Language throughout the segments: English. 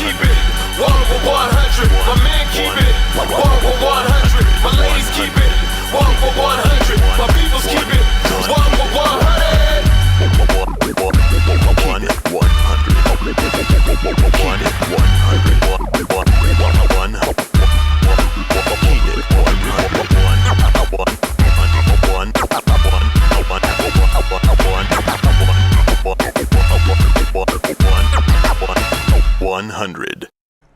keep it 1 for 100. My men keep it 1 for 100. My ladies keep it 1 for 100. My peoples keep it 1 for 100. 100.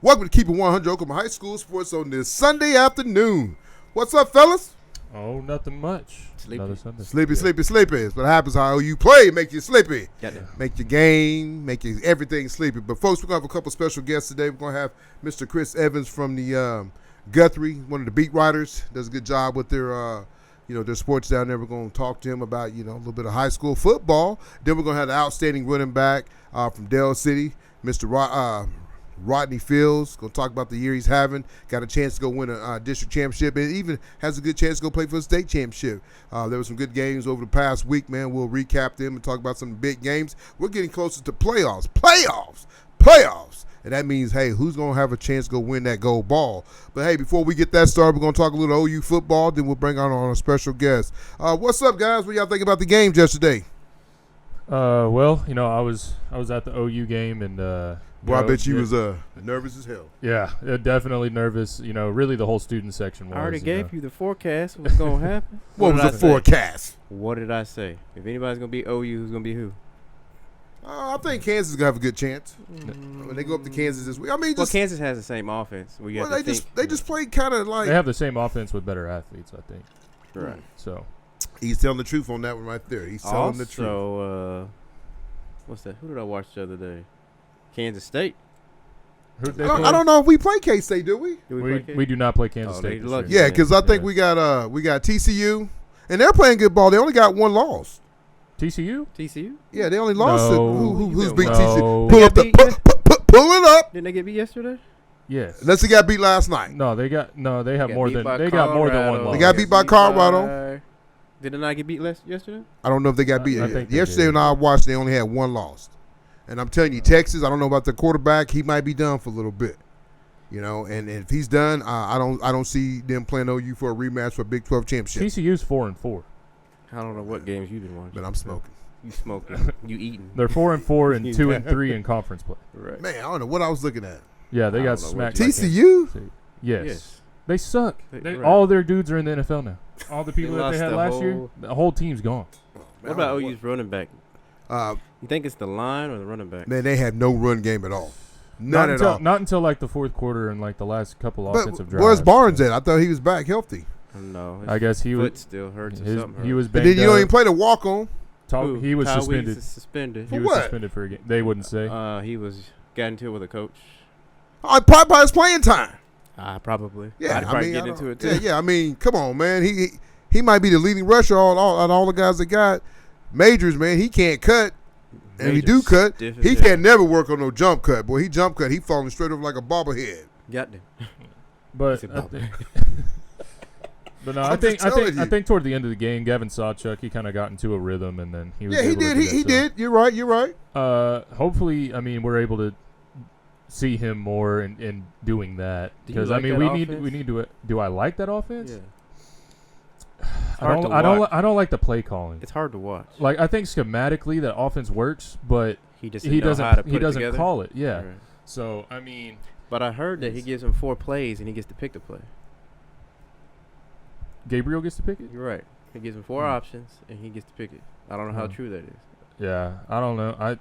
Welcome to Keep It 100 Oklahoma High School Sports on this Sunday afternoon. What's up, fellas? Oh, nothing much. Another Sunday. Sleepy. It's what happens how you play, make you sleepy. Got it. Make your game, make your everything sleepy. But folks, we're going to have a couple special guests today. We're going to have Mr. Chris Evans from the Guthrie, one of the beat writers. Does a good job with their their sports down there. We're going to talk to him about, a little bit of high school football. Then we're going to have the outstanding running back from Dell City, Mr. Rodney Fields. Going to talk about the year he's having. Got a chance to go win a district championship, and even has a good chance to go play for the state championship. There were some good games over the past week, man. We'll recap them and talk about some big games. We're getting closer to playoffs. And that means, hey, who's going to have a chance to go win that gold ball? But, hey, before we get that started, we're going to talk a little OU football. Then we'll bring on a special guest. What's up, guys? What y'all think about the games yesterday? Well, I was at the OU game, and I bet you was nervous as hell. Yeah, definitely nervous. Really the whole student section was. I already gave you the forecast. What's going to happen? What was the forecast? What did I say? If anybody's going to beat OU, who's going to be who? I think Kansas is going to have a good chance. When they go up to Kansas this week. Kansas has the same offense. They just play kind of like. They have the same offense with better athletes, I think. Right. So. He's telling the truth on that one right there. He's telling the truth. So, what's that? Who did I watch the other day? Kansas State. I don't know if we play K-State, do we? We do not play Kansas State. Yeah, because I think we got TCU, and they're playing good ball. They only got one loss. TCU? Yeah, they only lost it. Who's beat TCU? Pull it up. Didn't they get beat yesterday? Yes. Unless they got beat last night. They got more than one loss. They got beat by Colorado. Did they not get beat yesterday? I don't know if they got beat. Yesterday when I watched, they only had one loss. And I'm telling you, Texas, I don't know about the quarterback. He might be done for a little bit. And if he's done, I don't see them playing OU for a rematch for a Big 12 championship. TCU's 4-4. I don't know what games you've been watching. But I'm smoking. You smoking. You eating. They're 4-4 and 2-3 in conference play. Right. Man, I don't know what I was looking at. Yeah, they got smacked. TCU? Yes. They suck. All their dudes are in the NFL now. All the people that they had last year, the whole team's gone. What about OU's running back? You think it's the line or the running back? Man, they have no run game at all. None at all. Not until like the fourth quarter and like the last couple offensive drives. Where's Barnes at? I thought he was back healthy. No. I guess he foot was still hurts or something. He was banged banged up. Then you don't even play the walk on. He was suspended. For he was suspended for a game. They wouldn't say. He got into it with a coach. Probably by his playing time. Probably. Yeah, I'd probably get into it too. Yeah. I mean, come on, man. He might be the leading rusher on all the guys that got majors. Man, he can't cut. And if he do cut, he can't never work on no jump cut. Boy, he jump cut. He falling straight over like a bobblehead. Got him. But no, I think toward the end of the game, Gavin Sawchuk, he kind of got into a rhythm, and then he was. Yeah, he did. You're right. Hopefully, we're able to see him more in doing that, because we need to. Do I like that offense? Yeah. I don't like the play calling. It's hard to watch. Like, I think schematically that offense works, but he doesn't call it. Yeah. Right. So But I heard that he gives him 4 plays and he gets to pick the play. Gabriel gets to pick it? You're right. He gives him 4 options and he gets to pick it. I don't know how true that is. Yeah, I don't know. I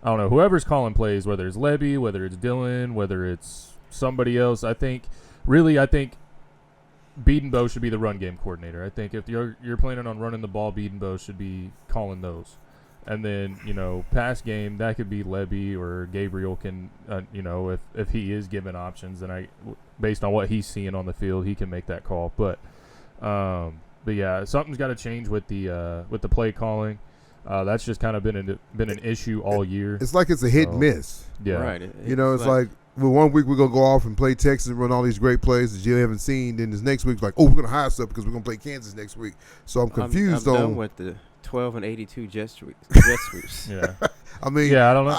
don't know. Whoever's calling plays, whether it's Lebby, whether it's Dylan, whether it's somebody else, I think Biedenbow should be the run game coordinator. I think if you're planning on running the ball, Biedenbow should be calling those. And then, pass game, that could be Lebby, or Gabriel can, if he is given options, and based on what he's seeing on the field, he can make that call. But yeah, something's got to change with the play calling. That's just kind of been an issue all year. It's like it's a hit and miss. Yeah. Right. It's like well, one week we're going to go off and play Texas and run all these great plays that you haven't seen. Then this next week's like, we're going to hire stuff because we're going to play Kansas next week. So I'm confused I'm done with the 12 and 82 jet sweeps. Yeah. I mean, yeah, I don't know.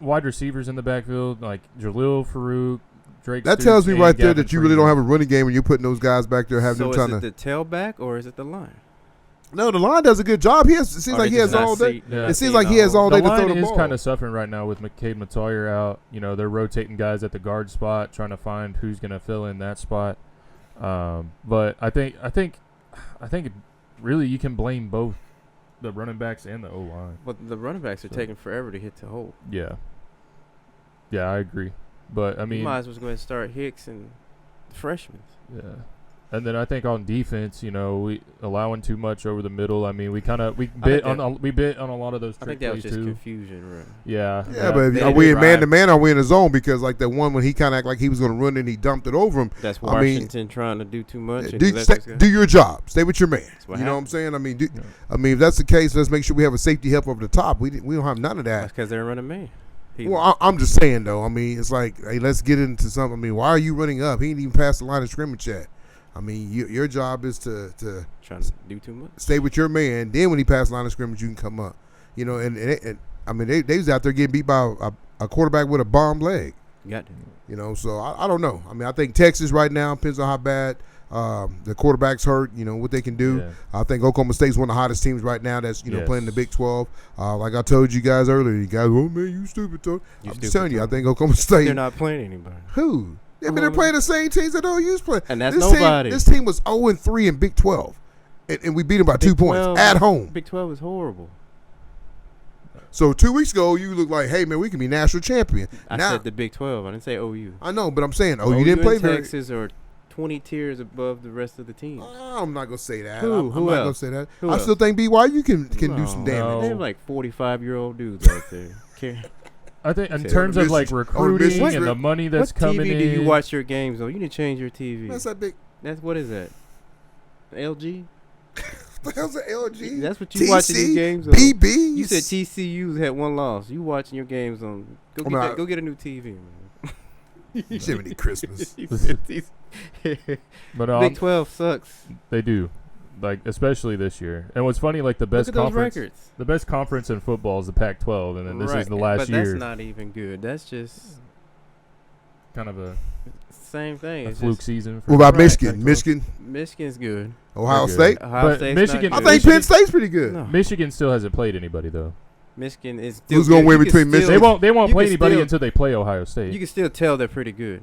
wide receivers in the backfield like Jalil Farouk, Drake. That Stoops, tells me and right there Gavin that you really don't Freeman. have a running game when you're putting those guys back there having So them is trying it to. the tailback or is it the line? No, the line does a good job. It seems like he has all day. Yeah. It seems like he has all The day to throw line the is ball. kind of suffering right now with McCade Matoyer out. You know, they're rotating guys at the guard spot, trying to find who's going to fill in that spot. But I think really you can blame both the running backs and the O line. But the running backs are taking forever to hit to hold. Yeah, I agree. But I You mean, might as well go ahead and start Hicks and the freshmen. yeah. And then I think on defense, you know, we allowing too much over the middle. I mean, we bit on a lot of those I trick think that was plays just too. confusion, right? Yeah, Yeah, but They are we in did man to right. man or are we in a zone? Because like the one when he kind of acted like he was going to run and he dumped it over him. That's I mean, Washington trying to do too much. and Do, let stay, those guys- do your job. Stay with your man. what You know what I'm happened. saying? I mean, Yeah. if that's the case, let's make sure we have a safety help over the top. We don't have none of that. That's because they're running man. Well, I'm just saying though. I mean, it's like, hey, let's get into something. I mean, why are you running up? He ain't even past the line of scrimmage yet. I mean, your job is to trying to do too much. stay with your man. Then when he passes the line of scrimmage, you can come up. You know, and I mean, they was out there getting beat by a quarterback with a bomb leg. Got to. You know, so I don't know. I mean, I think Texas right now depends on how bad the quarterback's hurt. You know what they can do. Yeah. I think Oklahoma State's one of the hottest teams right now. That's Yes. playing in the Big 12. Like I told you guys earlier, you guys, oh man, you stupid. I'm stupid, just telling you, I Tony. think Oklahoma State. They're not playing anybody. Who? I mean, they're playing the same teams that OU's playing. And that's this nobody. This team was 0-3 in Big 12, and we beat them by 2 points 12 at home. Big 12 is horrible. So 2 weeks ago, you look like, hey man, we can be national champion. I Now said the Big 12. I didn't say OU. I know, but I'm saying, you didn't play and very. Texas are 20 tiers above the rest of the teams. I'm not gonna say that. Who? I'm Who not gonna else? say that. Who I else? still think BYU can do some No. damage. They have like 45-year-old dudes out there. I think in Say, terms of like Michigan- recruiting Michigan- and the money that's what coming TV do you in. watch your games on? You need to change your TV. That's that big. That's what is that? LG? What the hell's an LG? That's what you watching your games on. BB. You said TCU had one loss. You watching your games on? Go get a new TV, man. Jiminy Christmas. You said But Big 12 sucks. they do, like especially this year. And what's funny, like the Look best at those conference, records. the best conference in football is the Pac-12, and then this is Right, the last but year. that's not even good. That's just Kind of a same thing. It's fluke just season. For What about Right, Michigan? Pac-12. Michigan, Michigan's good. Ohio They're good. State. Ohio But State's Michigan- not I good. think Penn State's pretty good. No. Michigan still hasn't played anybody though. Michigan is still Who's gonna good. win You can between still- Michigan? They won't you play can anybody still- until they play Ohio State. You can still tell they're pretty good.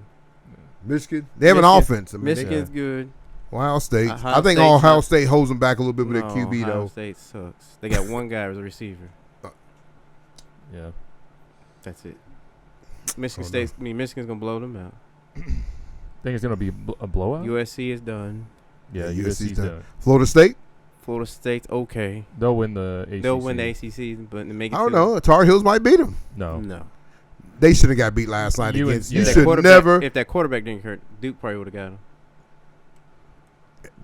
Michigan. They have an Michigan- offense. I mean, Michigan's good. Ohio State. Ohio I think State's Ohio not- State holds them back a little bit with No, their QB Ohio though. State sucks. They got one guy as a receiver. Yeah. That's it. Michigan's gonna blow them out. Think it's gonna be a blowout. USC is done. Yeah, Yeah, USC's USC's done. done. Florida State. Florida State's okay. They'll win the ACC. They'll win the ACC, but to make it I don't to know. Tar Heels might beat them. No. No. They should have got beat last night You against. would- You yeah. should never. If that quarterback didn't hurt, Duke probably would have got him.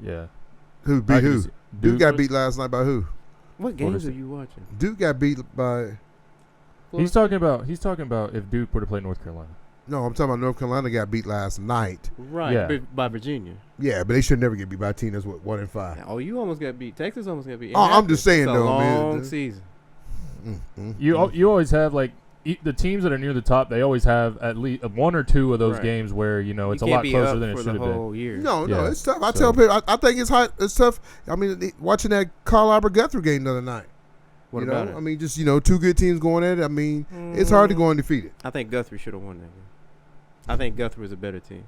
Yeah. Who I beat can who? see- Duke got was- beat last night by who? What Florida games are State. you watching? Duke got beat by. He's talking about if Duke were to play North Carolina. No, I'm talking about North Carolina got beat last night. Right, Yeah. by Virginia. Yeah, but they should never get beat by a team that's what 1-5. Oh, you almost got beat. Texas almost got beat. Oh, I'm just saying, it's a though, man. long season. You always have like the teams that are near the top. They always have at least one or two of those Right. games where it's You a can't lot be closer up than it for should the have been. whole year. No, Yeah, it's tough. I so- tell people, I think it's hot. It's tough. I mean, watching that Carl Albert Guthrie game the other night. What you about know, it? I mean, just two good teams going at it. I mean, it's hard to go undefeated. I think Guthrie should have won that game. I think Guthrie was a better team.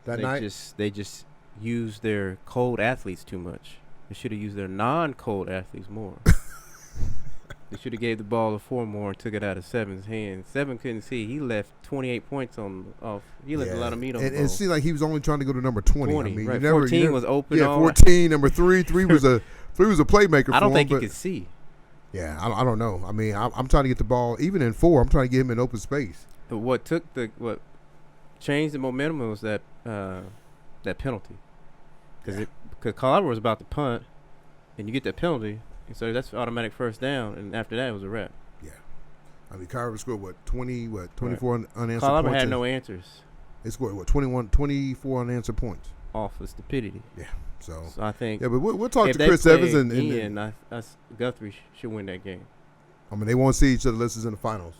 That they night, they just used their cold athletes too much. They should have used their non-cold athletes more. They should have gave the ball to 4 more and took it out of 7's hands. 7 couldn't see. He left 28 points off. He left a lot of meat on and the ball. it seemed like he was only trying to go to number 20. 20, I mean, right. you never, 14 was open. Yeah, all 14, number 3. 3 was a playmaker. I don't for think him, he but- could see. Yeah, I don't know. I mean, I'm trying to get the ball even in 4. I'm trying to get him in open space. But what changed the momentum was that penalty, because Colorado was about to punt, and you get that penalty, and so that's automatic first down, and after that it was a wrap. I mean, Colorado scored 24 unanswered Colorado points. had no answers They scored 24 unanswered points. off of stupidity. So So I think yeah, but we'll talk if to they Chris play Evans again, Guthrie should win that game. I mean, they won't see each other unless it's in the finals.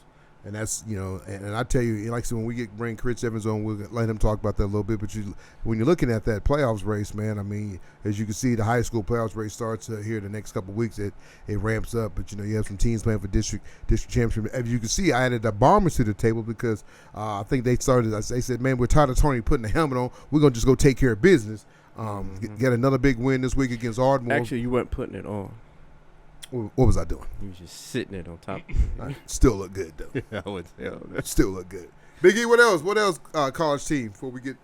And that's, and I tell you, like I said, when we bring Chris Evans on, we'll let him talk about that a little bit. But when you're looking at that playoffs race, man, I mean, as you can see, the high school playoffs race starts here the next couple of weeks. It ramps up. But, you have some teams playing for district championship. As you can see, I added the Bombers to the table because I think they said, man, we're tired of Tony putting the helmet on. We're going to just go take care of business. Get another big win this week against Ardmore. Actually, you weren't putting it on. What was I doing? You was just sitting it on top of it. Still look good, though. I would tell. Still look good. Big E, what else? What else? College team before we get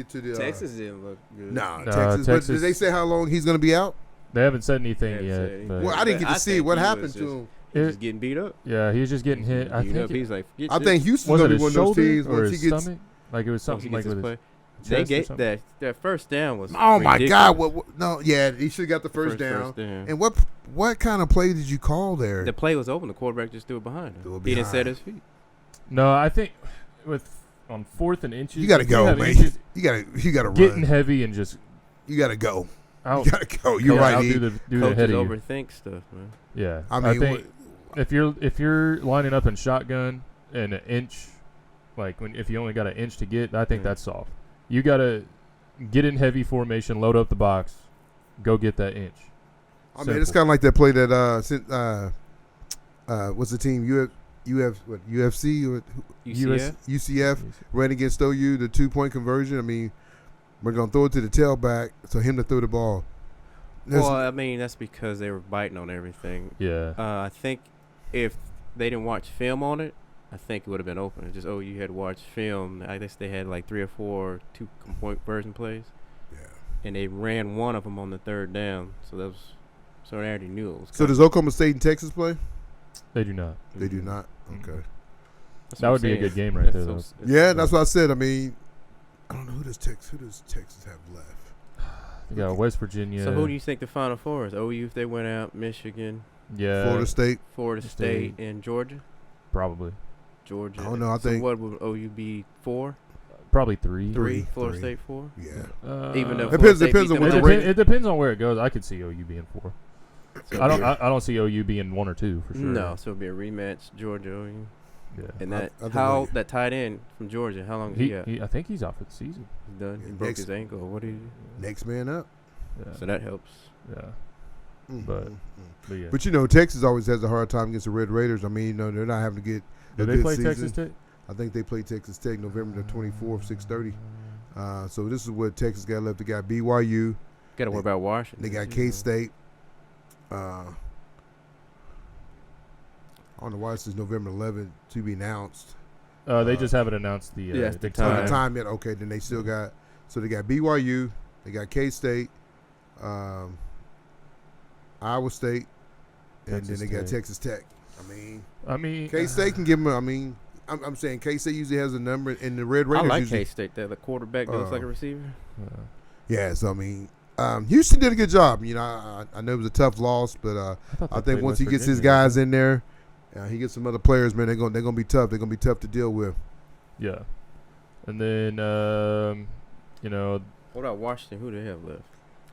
to the Texas didn't look good. Nah, Texas. But did they say how long he's going to be out? They haven't said anything yet. Well, I didn't get to see what happened to him. He was getting beat up. Yeah, he was just getting hit. I think Houston's going to be one of those teams or once his he gets. Stomach? Like it was something like with his They chest or gave that first down was. Oh my ridiculous. God! No, yeah, he should have got the first down. down. And what kind of play did you call there? The play was open. The quarterback just threw it behind him. He didn't set his feet. No, I think on 4th and inches, you got to go, man. You got to run. Getting heavy and just you got to go. Out. You got to go. You're right. Do the Coaches head of you. overthink stuff, man. Yeah, I think if you're lining up in shotgun and an inch, if you only got an inch to get, I think that's soft. You got to get in heavy formation, load up the box, go get that inch. I mean, it's kind of like that play that what's the team UFC or UCF ran against OU, the 2-point conversion. I mean, we're gonna throw it to the tailback, so him to throw the ball. Well, I mean, that's because they were biting on everything. Yeah. I think if they didn't watch film on it, I think it would have been open. It's just, you had watched film. I guess they had like 3 or 4 2-point conversion plays. Yeah. And they ran one of them on the 3rd down. So they already knew it was So does Oklahoma State and Texas play? They do not. They do not? Okay. That would be a good game right there, though. Yeah, that's what I said. I mean, I don't know who does Texas have left. You got West Virginia. So who do you think the Final Four is? OU if they went out, Michigan, yeah, Florida State, and Georgia? Probably. Georgia. Oh no, I think. So what would OU be 4? Probably 3. Florida State 4. Yeah. Even though depends on where it depends on where it goes. I could see OU being 4. So I don't see OU being 1 or 2 for sure. No, so it'll be a rematch, Georgia OU. Yeah. And that tight end from Georgia, how long is he out? I think he's out for the season. He's done. He broke his ankle. What did he do? Next man up. Yeah. So that helps. Yeah. Mm-hmm. But yeah. But Texas always has a hard time against the Red Raiders. I mean, they're not having to get. Do they play Texas Tech? I think they play Texas Tech November the 24th, 6:30. So this is what Texas got left. They got BYU. Got to worry about Washington. They got K-State. I don't know why it says November 11th to be announced. They just haven't announced the time yet. Okay, then they still got. So they got BYU. They got K-State. Iowa State. And then they got Texas Tech. I mean, K-State can give them. I'm saying K-State usually has a number, and the Red Raiders. I like K-State. The quarterback that looks like a receiver. Yeah, so Houston did a good job. I know it was a tough loss, but I think once he gets his guys in there, he gets some other players, man. They're gonna be tough. They're gonna be tough to deal with. Yeah, and then what about Washington? Who do they have left?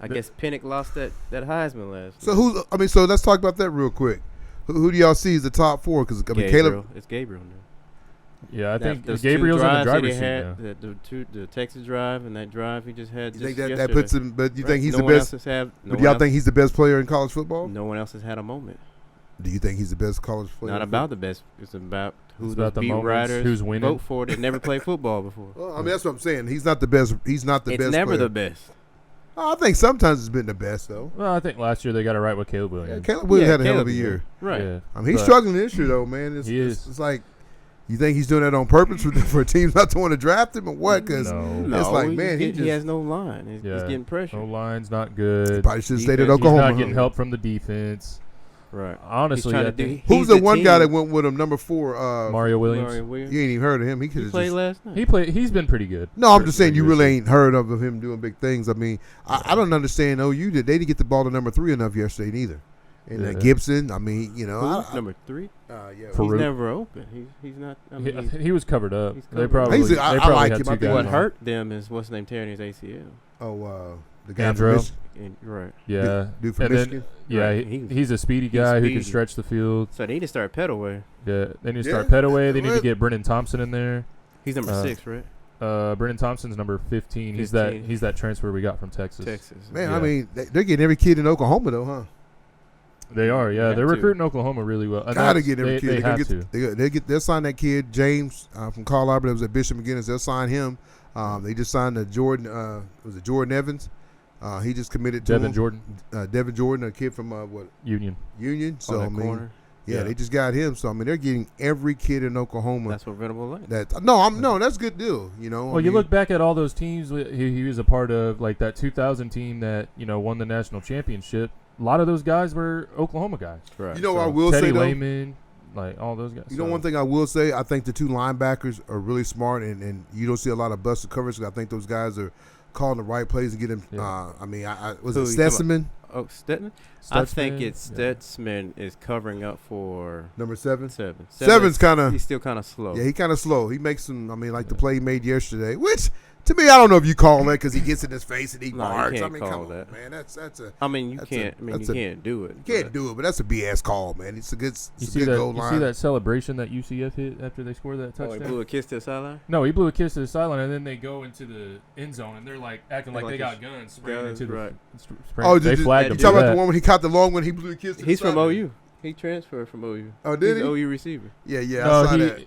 I guess Pennick lost that Heisman last. So so let's talk about that real quick. Who do y'all see as the top 4? Because Caleb. It's Gabriel now. Yeah, I think Gabriel's on the driver's seat now. The Texas drive and that drive he just had. You think that puts him? But you think he's the best? But y'all think he's the best player in college football? No one else has had a moment. Do you think he's the best college player? Not about the best. It's about who the beat writers who's winning. Vote for that never played football before. Well, that's what I'm saying. He's not the best. He's not the best. It's never player. the best. I think sometimes it's been the best though. Well, I think last year they got it right with Caleb Williams. Caleb Williams had a hell of a year. Right. Yeah. He's struggling this year though, man. It's like. You think he's doing that on purpose for teams not to want to draft him or what? Because it's like, man, he has no line. He's getting pressure. No line's not good. Probably should have stayed at Oklahoma. He's not getting help from the defense. Right. Honestly, who's the one guy that went with him? Number 4, Mario Williams. You ain't even heard of him. He played last night. He's been pretty good. No, I'm just saying you really ain't heard of him doing big things. I mean, I don't understand OU that they didn't get the ball to number 3 enough yesterday either. And Gibson, who's number 3? Yeah, he's never open. He's not. He was covered up. He's they covered. probably. I like him. What hurt them is what's his name tearing his ACL. the guy from Andrew. Michigan. Right. Yeah. Dude from And Michigan. then, yeah, Right. he's a speedy He's guy who speedy. can stretch the field. So they need to start Petaway. Yeah. They need to Yeah. start Petaway. They need to What? get Brennan Thompson in there. He's number 6, right? Brennan Thompson's number 15. He's 15. that transfer we got from Texas. Texas. Man, Yeah. I mean, they're getting every kid in Oklahoma though, huh? They are, yeah. Have They're to. recruiting Oklahoma really well. And Gotta that's- get every kid. They They're have gonna to. they'll sign that kid James from Carl Albert that was at Bishop McGinnis. They'll sign him. They just signed Jordan. Was it Jordan Evans? He just committed to Devin him. Jordan, Devin Jordan, a kid from what Union. Union. So On I that mean, corner. yeah, Yeah. they just got him. So I mean, they're getting every kid in Oklahoma. That's what Venable like. That's a good deal. You know. Well, you look back at all those teams he was a part of, like that 2000 team that won the national championship. A lot of those guys were Oklahoma guys. Right. You know, So, I will Teddy say though. Lehman, like all those guys. You know, one thing I will say, I think the two linebackers are really smart, and you don't see a lot of busted coverage. I think those guys are calling the right plays and getting. Yeah. Was Who it you talking Stetson, Oh, Stetson? I think Stutzman, it's yeah. Stutzman is covering up for number 7? 7. Seven's kind of. He's still kind of slow. Yeah, he kind of slow. He makes some. I mean, like the play he made yesterday, which to me, I don't know if you call that because he gets in his face and he No, you marks. can't I mean, call come on, that. man. That's a. I mean, you That's can't. a- I mean, that's you a- can't do it. You can't do it, but that's a BS call, man. It's a good. You It's a see good that? goal You line. see that celebration that UCF hit after they scored that Oh, he touchdown? blew a kiss to the sideline. No, he blew a kiss to the sideline, and then they go into the end zone, and they're like acting like Like they got it's guns spraying guns, into the. right. Oh, they did you flagged him talk for about that. the one when he caught the long one? He blew a kiss. To He's the from sideline? OU. He transferred from OU. Oh, did He's he? an OU receiver. Yeah, I No, saw that.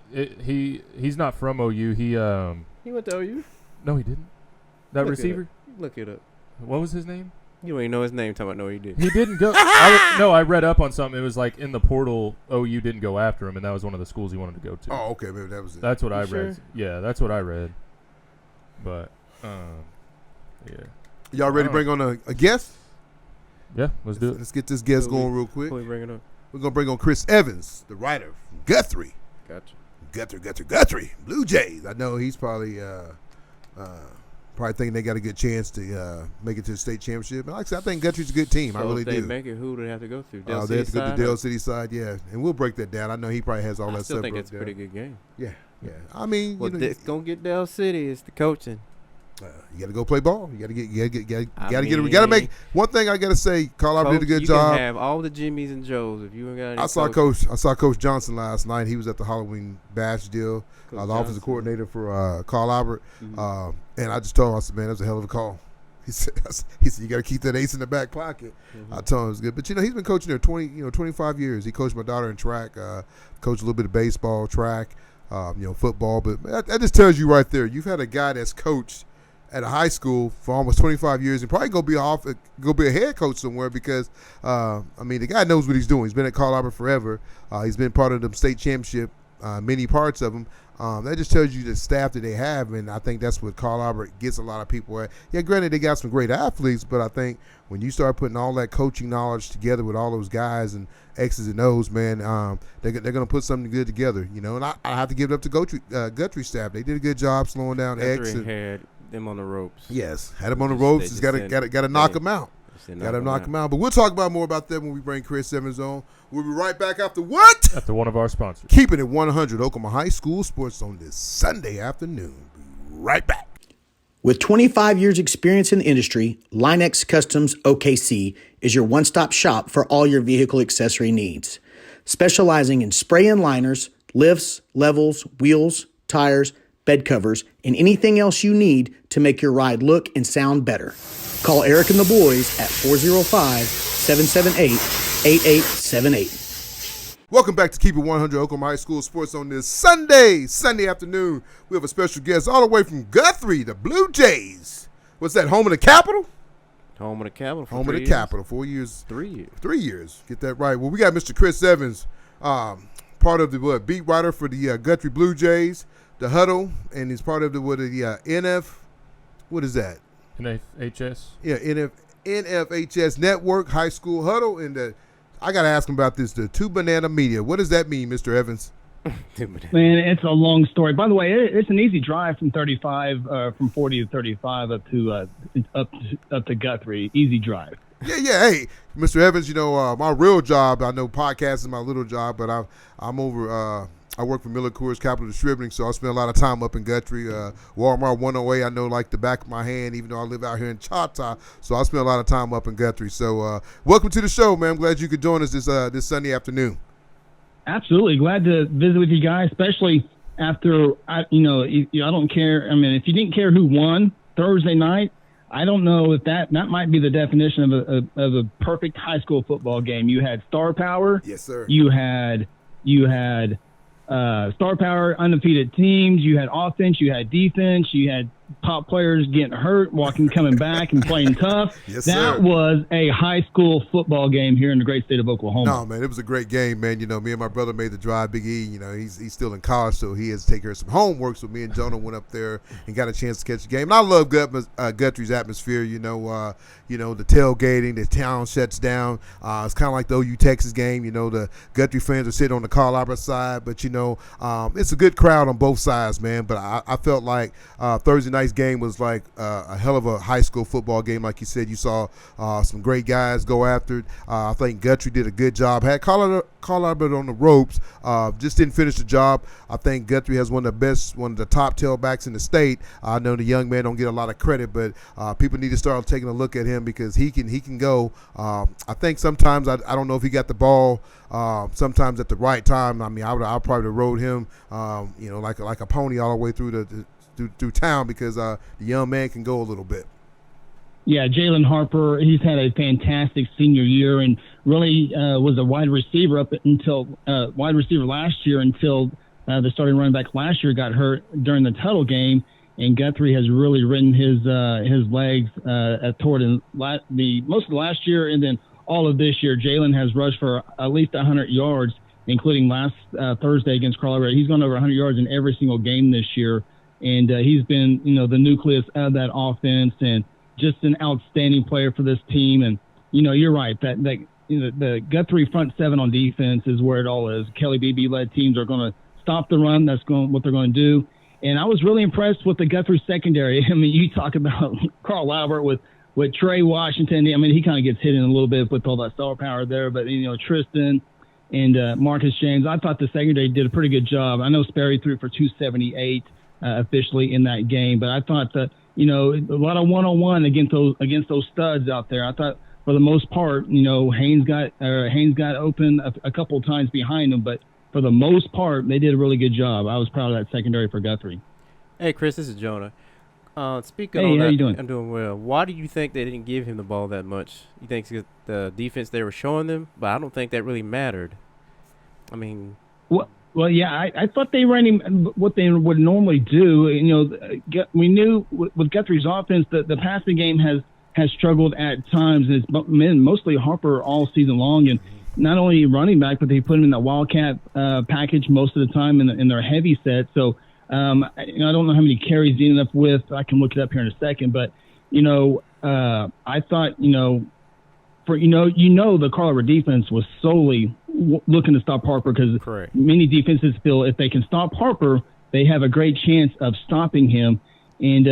he's not from OU. He He went to OU. no, he didn't. That Look it receiver. Look it up. What was his name? You ain't know his name. Talking about no, he did. He didn't go. I read up on something. It was like in the portal, OU didn't go after him, and that was one of the schools he wanted to go to. Oh, okay, maybe that was it. That's what I You read. sure? Yeah, that's what I read. But, yeah, Y'all ready to bring on a guest? yeah. Let's do it. Let's get this guest Who we- going real quick. Who we bring it up? We're gonna bring on Chris Evans, the writer from Guthrie. Gotcha. Guthrie, Blue Jays. I know he's probably thinking they got a good chance to make it to the state championship. And like I said, I think Guthrie's a good team. I So really if they do. make it, who do they have to go through? They have to go to Dale City side, yeah, and we'll break that down. I know he probably has all I that still stuff. think broke it's a down. pretty good game. Yeah. I mean, Well, you know, it's gonna get Dell City. It's the coaching. you got to go play ball. You got I to mean, got to make one thing. I got to say, Carl Albert did a good you job. can have all the Jimmys and Joes if you ain't got any. I saw Coach Johnson last night. He was at the Halloween bash deal. The offensive coordinator for Carl Albert, Mhm. and I just told him, I said, "Man, that was a hell of a call." He said, "You got to keep that ace in the back pocket." Mhm. I told him it was good, but he's been coaching there 25 years. He coached my daughter in track, coached a little bit of baseball, track, football. But that just tells you right there, you've had a guy that's coached at a high school for almost 25 years and probably go be a head coach somewhere because the guy knows what he's doing. He's been at Carl Albert forever. He's been part of the state championship, many parts of them. That just tells you the staff that they have, and I think that's what Carl Albert gets a lot of people at. Yeah, granted, they got some great athletes, but I think when you start putting all that coaching knowledge together with all those guys and X's and O's, man, they're going to put something good together, And I have to give it up to Guthrie staff. They did a good job slowing down X. Guthrie had them on the ropes. Yes, had him on the They ropes. just He's got to knock him out. Got to knock him out. But we'll talk about more about that when we bring Chris Evans on. We'll be right back after what? After one of our sponsors. Keeping it 100 Oklahoma High School Sports on this Sunday afternoon. Be right back. With 25 years experience in the industry, Line-X Customs OKC is your one-stop shop for all your vehicle accessory needs. Specializing in spray and liners, lifts, levels, wheels, tires, bed covers, and anything else you need to make your ride look and sound better. Call Eric and the boys at 405-778-8878. Welcome back to Keep It 100 Oklahoma High School Sports on this Sunday afternoon. We have a special guest all the way from Guthrie, the Blue Jays. What's that, home of the Capital? Home of the Capital. Home of the Capital, 4 years. 3 years. 3 years. Get that right. Well, we got Mr. Chris Evans, part of the beat writer for the Guthrie Blue Jays, the Huddle, and he's part of the NF. What is that? NFHS. Yeah, NFHS Network High School Huddle, and I got to ask him about this. The Two Banana Media. What does that mean, Mr. Evans? Man, it's a long story. By the way, it's an easy drive from 35, from 40 to 35 up to Guthrie. Easy drive. Yeah. Hey, Mr. Evans, my real job, I know podcasting is my little job, but I'm over I work for Miller Coors Capital Distributing, so I spend a lot of time up in Guthrie. Walmart 108, I know like the back of my hand, even though I live out here in Chata. So I spend a lot of time up in Guthrie. So welcome to the show, man. I'm glad you could join us this Sunday afternoon. Absolutely. Glad to visit with you guys, especially after, I don't care. I mean, if you didn't care who won Thursday night, I don't know if that might be the definition of a perfect high school football game. You had star power. Yes, sir. You had star power, undefeated teams. You had offense. You had defense. You had top players getting hurt, coming back and playing tough. Yes, that sir. was a high school football game here in the great state of Oklahoma. No, man, it was a great game, man. You know, me and my brother made the drive. Big E, you know, he's still in college, so he has to take care of some homework. So me and Jonah went up there and got a chance to catch the game. And I love Guthrie's atmosphere. You know, the tailgating, the town shuts down. It's kind of like the OU Texas game. You know, the Guthrie fans are sitting on the Carl Albert side, but you know, it's a good crowd on both sides, man. But I felt like Thursday night's game was like a hell of a high school football game. Like you said, you saw some great guys go after it. I think Guthrie did a good job. Had Carl Albert on the ropes, just didn't finish the job. I think Guthrie has one of the top tailbacks in the state. I know the young man don't get a lot of credit, but people need to start taking a look at him because he can go. I think sometimes I don't know if he got the ball sometimes at the right time. I mean, I probably have rode him, like a pony all the way through through town because the young man can go a little bit. Yeah, Jalen Harper, he's had a fantastic senior year and really was a wide receiver last year until the starting running back last year got hurt during the Tuttle game, and Guthrie has really ridden his legs toward the most of the last year and then all of this year. Jalen has rushed for at least 100 yards, including last Thursday against Carl Albert. He's gone over 100 yards in every single game this year, and he's been the nucleus of that offense and just an outstanding player for this team. And you're right that the Guthrie front seven on defense is where it all is. Kelly Beebe led teams are going to stop the run. That's what they're going to do. And I was really impressed with the Guthrie secondary. I mean, you talk about Carl Albert with Trey Washington. I mean, he kind of gets hit in a little bit with all that star power there. But Tristan and Marcus James, I thought the secondary did a pretty good job. I know Sperry threw for 278 officially in that game, but I thought that a lot of one-on-one against those studs out there. I thought for the most part, Haynes got open a couple of times behind him, but for the most part, they did a really good job. I was proud of that secondary for Guthrie. Hey, Chris, this is Jonah. Speaking hey, on how that, you doing? I'm doing well. Why do you think they didn't give him the ball that much? You think it's the defense they were showing them? But I don't think that really mattered. I mean, well, yeah, I thought they ran him what they would normally do. We knew with Guthrie's offense that the passing game has struggled at times. And it's been mostly Harper all season long, and not only running back, but they put him in the Wildcat package most of the time in their heavy set. So I don't know how many carries he ended up with. I can look it up here in a second, but I thought the Carl Albert defense was solely looking to stop Harper because many defenses feel if they can stop Harper, they have a great chance of stopping him. And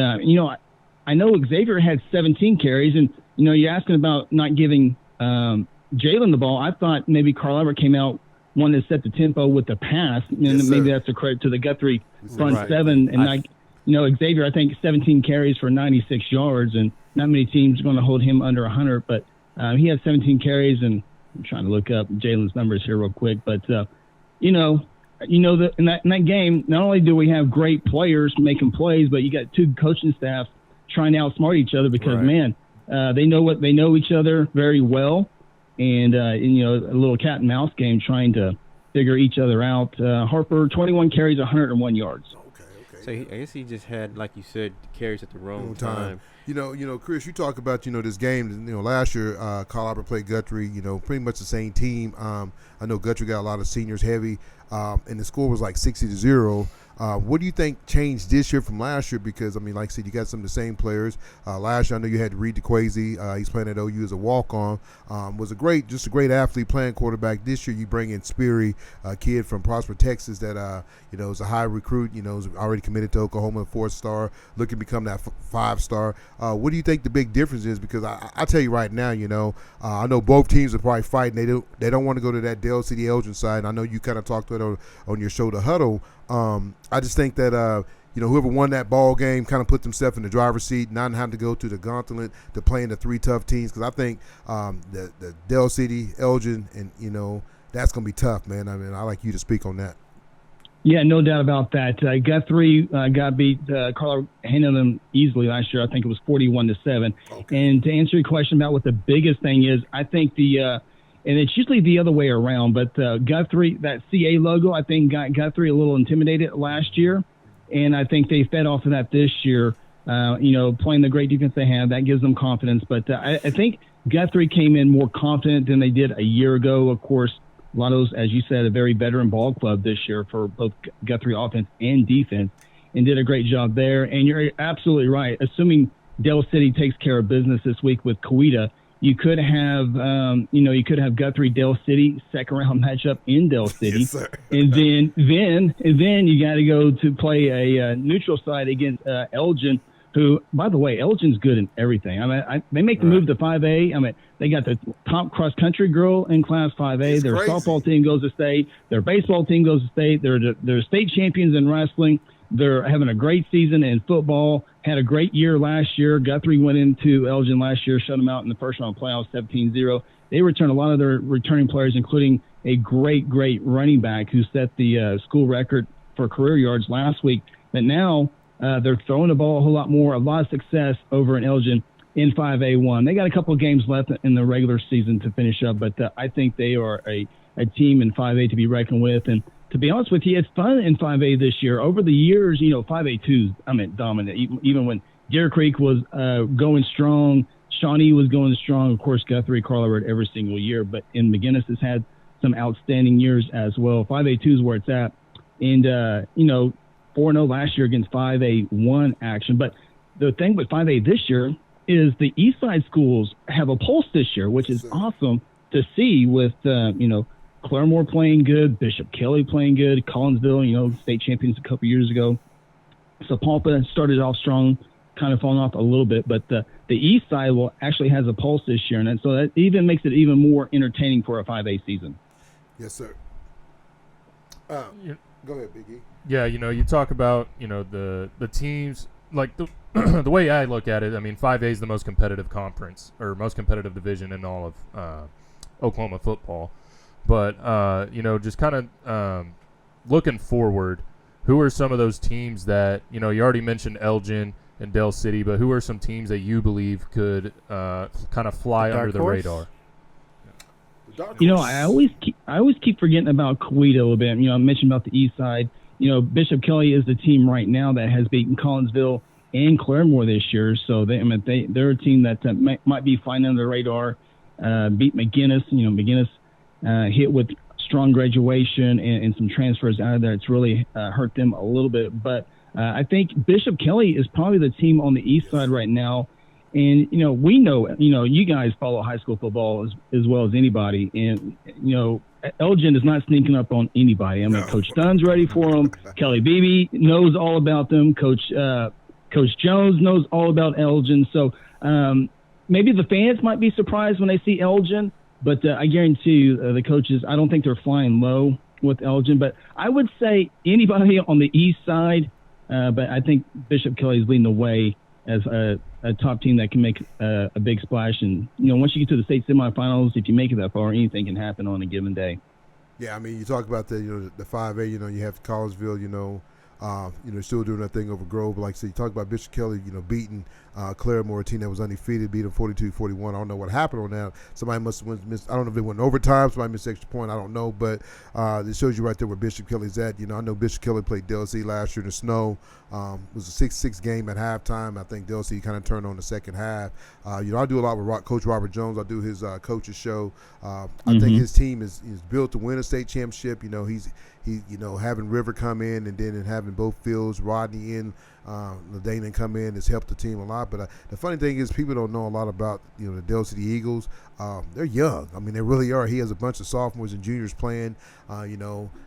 I know Xavier had 17 carries, and you're asking about not giving Jalen the ball. I thought maybe Carl Albert came out wanting to set the tempo with the pass, and maybe that's a credit to the Guthrie front seven. And Xavier, I think 17 carries for 96 yards, and not many teams are going to hold him under 100, but he had 17 carries, and I'm trying to look up Jalen's numbers here real quick, but that in that game, not only do we have great players making plays, but you got two coaching staffs trying to outsmart each other because they know each other very well, and a little cat and mouse game trying to figure each other out. Harper 21 carries, 101 yards. Okay. So I guess he just had, like you said, carries at the wrong time. Chris, you talk about, this game, last year, Carl Albert played Guthrie, pretty much the same team. I know Guthrie got a lot of seniors heavy, and the score was like 60-0. What do you think changed this year from last year? Because, I mean, like I said, you got some of the same players. Last year, I know you had Reed DeQuazy. He's playing at OU as a walk-on. Was a great athlete playing quarterback. This year, you bring in Sperry, a kid from Prosper, Texas that, is a high recruit, is already committed to Oklahoma, 4-star, looking to become that 5-star. What do you think the big difference is? Because I tell you right now, I know both teams are probably fighting. They don't want to go to that Dell City Elgin side. I know you kind of talked about it on your show, The Huddle. I just think that whoever won that ball game kind of put themselves in the driver's seat, not having to go to the gauntlet to playing the 3 tough teams. Because I think the Dell City, Elgin, and that's going to be tough, man. I mean, I like you to speak on that. Yeah, no doubt about that. Guthrie got beat. Carl handled them easily last year. I think it was 41-7. Okay. And to answer your question about what the biggest thing is, I think and it's usually the other way around, but Guthrie, that CA logo, I think got Guthrie a little intimidated last year. And I think they fed off of that this year, playing the great defense they have. That gives them confidence. But I think Guthrie came in more confident than they did a year ago. Of course, a lot of those, as you said, a very veteran ball club this year for both Guthrie offense and defense, and did a great job there. And you're absolutely right. Assuming Dell City takes care of business this week with Coweta, you could have, Guthrie Dell City second round matchup in Dell City, yes, sir. and then you got to go to play a neutral side against Elgin, who, by the way, Elgin's good in everything. I mean, they make the move to 5A. I mean, they got the top cross country girl in Class 5A. It's their crazy. softball team goes to state. Their baseball team goes to state. They're state champions in wrestling. They're having a great season in football. Had a great year last year. Guthrie went into Elgin last year, shut them out in the first round playoffs, 17-0. They returned a lot of their returning players, including a great running back who set the school record for career yards last week. But now they're throwing the ball a whole lot more, a lot of success over in Elgin in 5A1. They got a couple of games left in the regular season to finish up, but I think they are a team in 5A to be reckoned with. And to be honest with you, it's fun in 5A this year. Over the years, 5A2's, dominant. Even when Deer Creek was going strong, Shawnee was going strong. Of course, Guthrie, Carl every single year. But in McGinnis has had some outstanding years as well. 5A2 is where it's at. And, 4-0 last year against 5A1 action. But the thing with 5A this year is the East Side schools have a pulse this year, which is awesome to see with, Claremore playing good, Bishop Kelly playing good, Collinsville, state champions a couple years ago. Sapulpa started off strong, kind of falling off a little bit, but the East Side actually has a pulse this year, and so that even makes it even more entertaining for a 5A season. Yes, sir. Go ahead, Big E. Yeah, you talk about, the teams, like the the way I look at it, I mean, 5A is the most competitive conference or most competitive division in all of Oklahoma football. But, just kind of looking forward, who are some of those teams that, you already mentioned Elgin and Dell City, but who are some teams that you believe could kind of fly under the radar? I always keep forgetting about Coweta a little bit. I mentioned about the East Side. Bishop Kelly is the team right now that has beaten Collinsville and Claremore this year. So they're a team that might be flying under the radar. Beat McGinnis. McGinnis hit with strong graduation and some transfers out of there. It's really hurt them a little bit. But I think Bishop Kelly is probably the team on the East Side right now. And, we know, you guys follow high school football as well as anybody. And, Elgin is not sneaking up on anybody. Coach Dunn's ready for them. Kelly Beebe knows all about them. Coach Jones knows all about Elgin. So maybe the fans might be surprised when they see Elgin. But I guarantee you the coaches, I don't think they're flying low with Elgin. But I would say anybody on the East Side, but I think Bishop Kelly is leading the way as a top team that can make a big splash. And, once you get to the state semifinals, if you make it that far, anything can happen on a given day. Yeah, you talk about the 5A, you have Collinsville, still doing that thing over Grove. But like I said, you talk about Bishop Kelly, beating Claremore, a team that was undefeated, beat them 42-41. I don't know what happened on that. Somebody must have missed. I don't know if they went in overtime. Somebody missed extra point. I don't know. But it shows you right there where Bishop Kelly's at. I know Bishop Kelly played Dell City last year in the snow. It was a 6-6 game at halftime. I think Dell City kind of turned on the second half. I do a lot with Coach Robert Jones. I do his coach's show. I think his team is built to win a state championship. he, having River come in and then having both fields, Rodney in, Ladainian come in has helped the team a lot. But the funny thing is, people don't know a lot about the Dell City Eagles. They're young. I mean, they really are. He has a bunch of sophomores and juniors playing.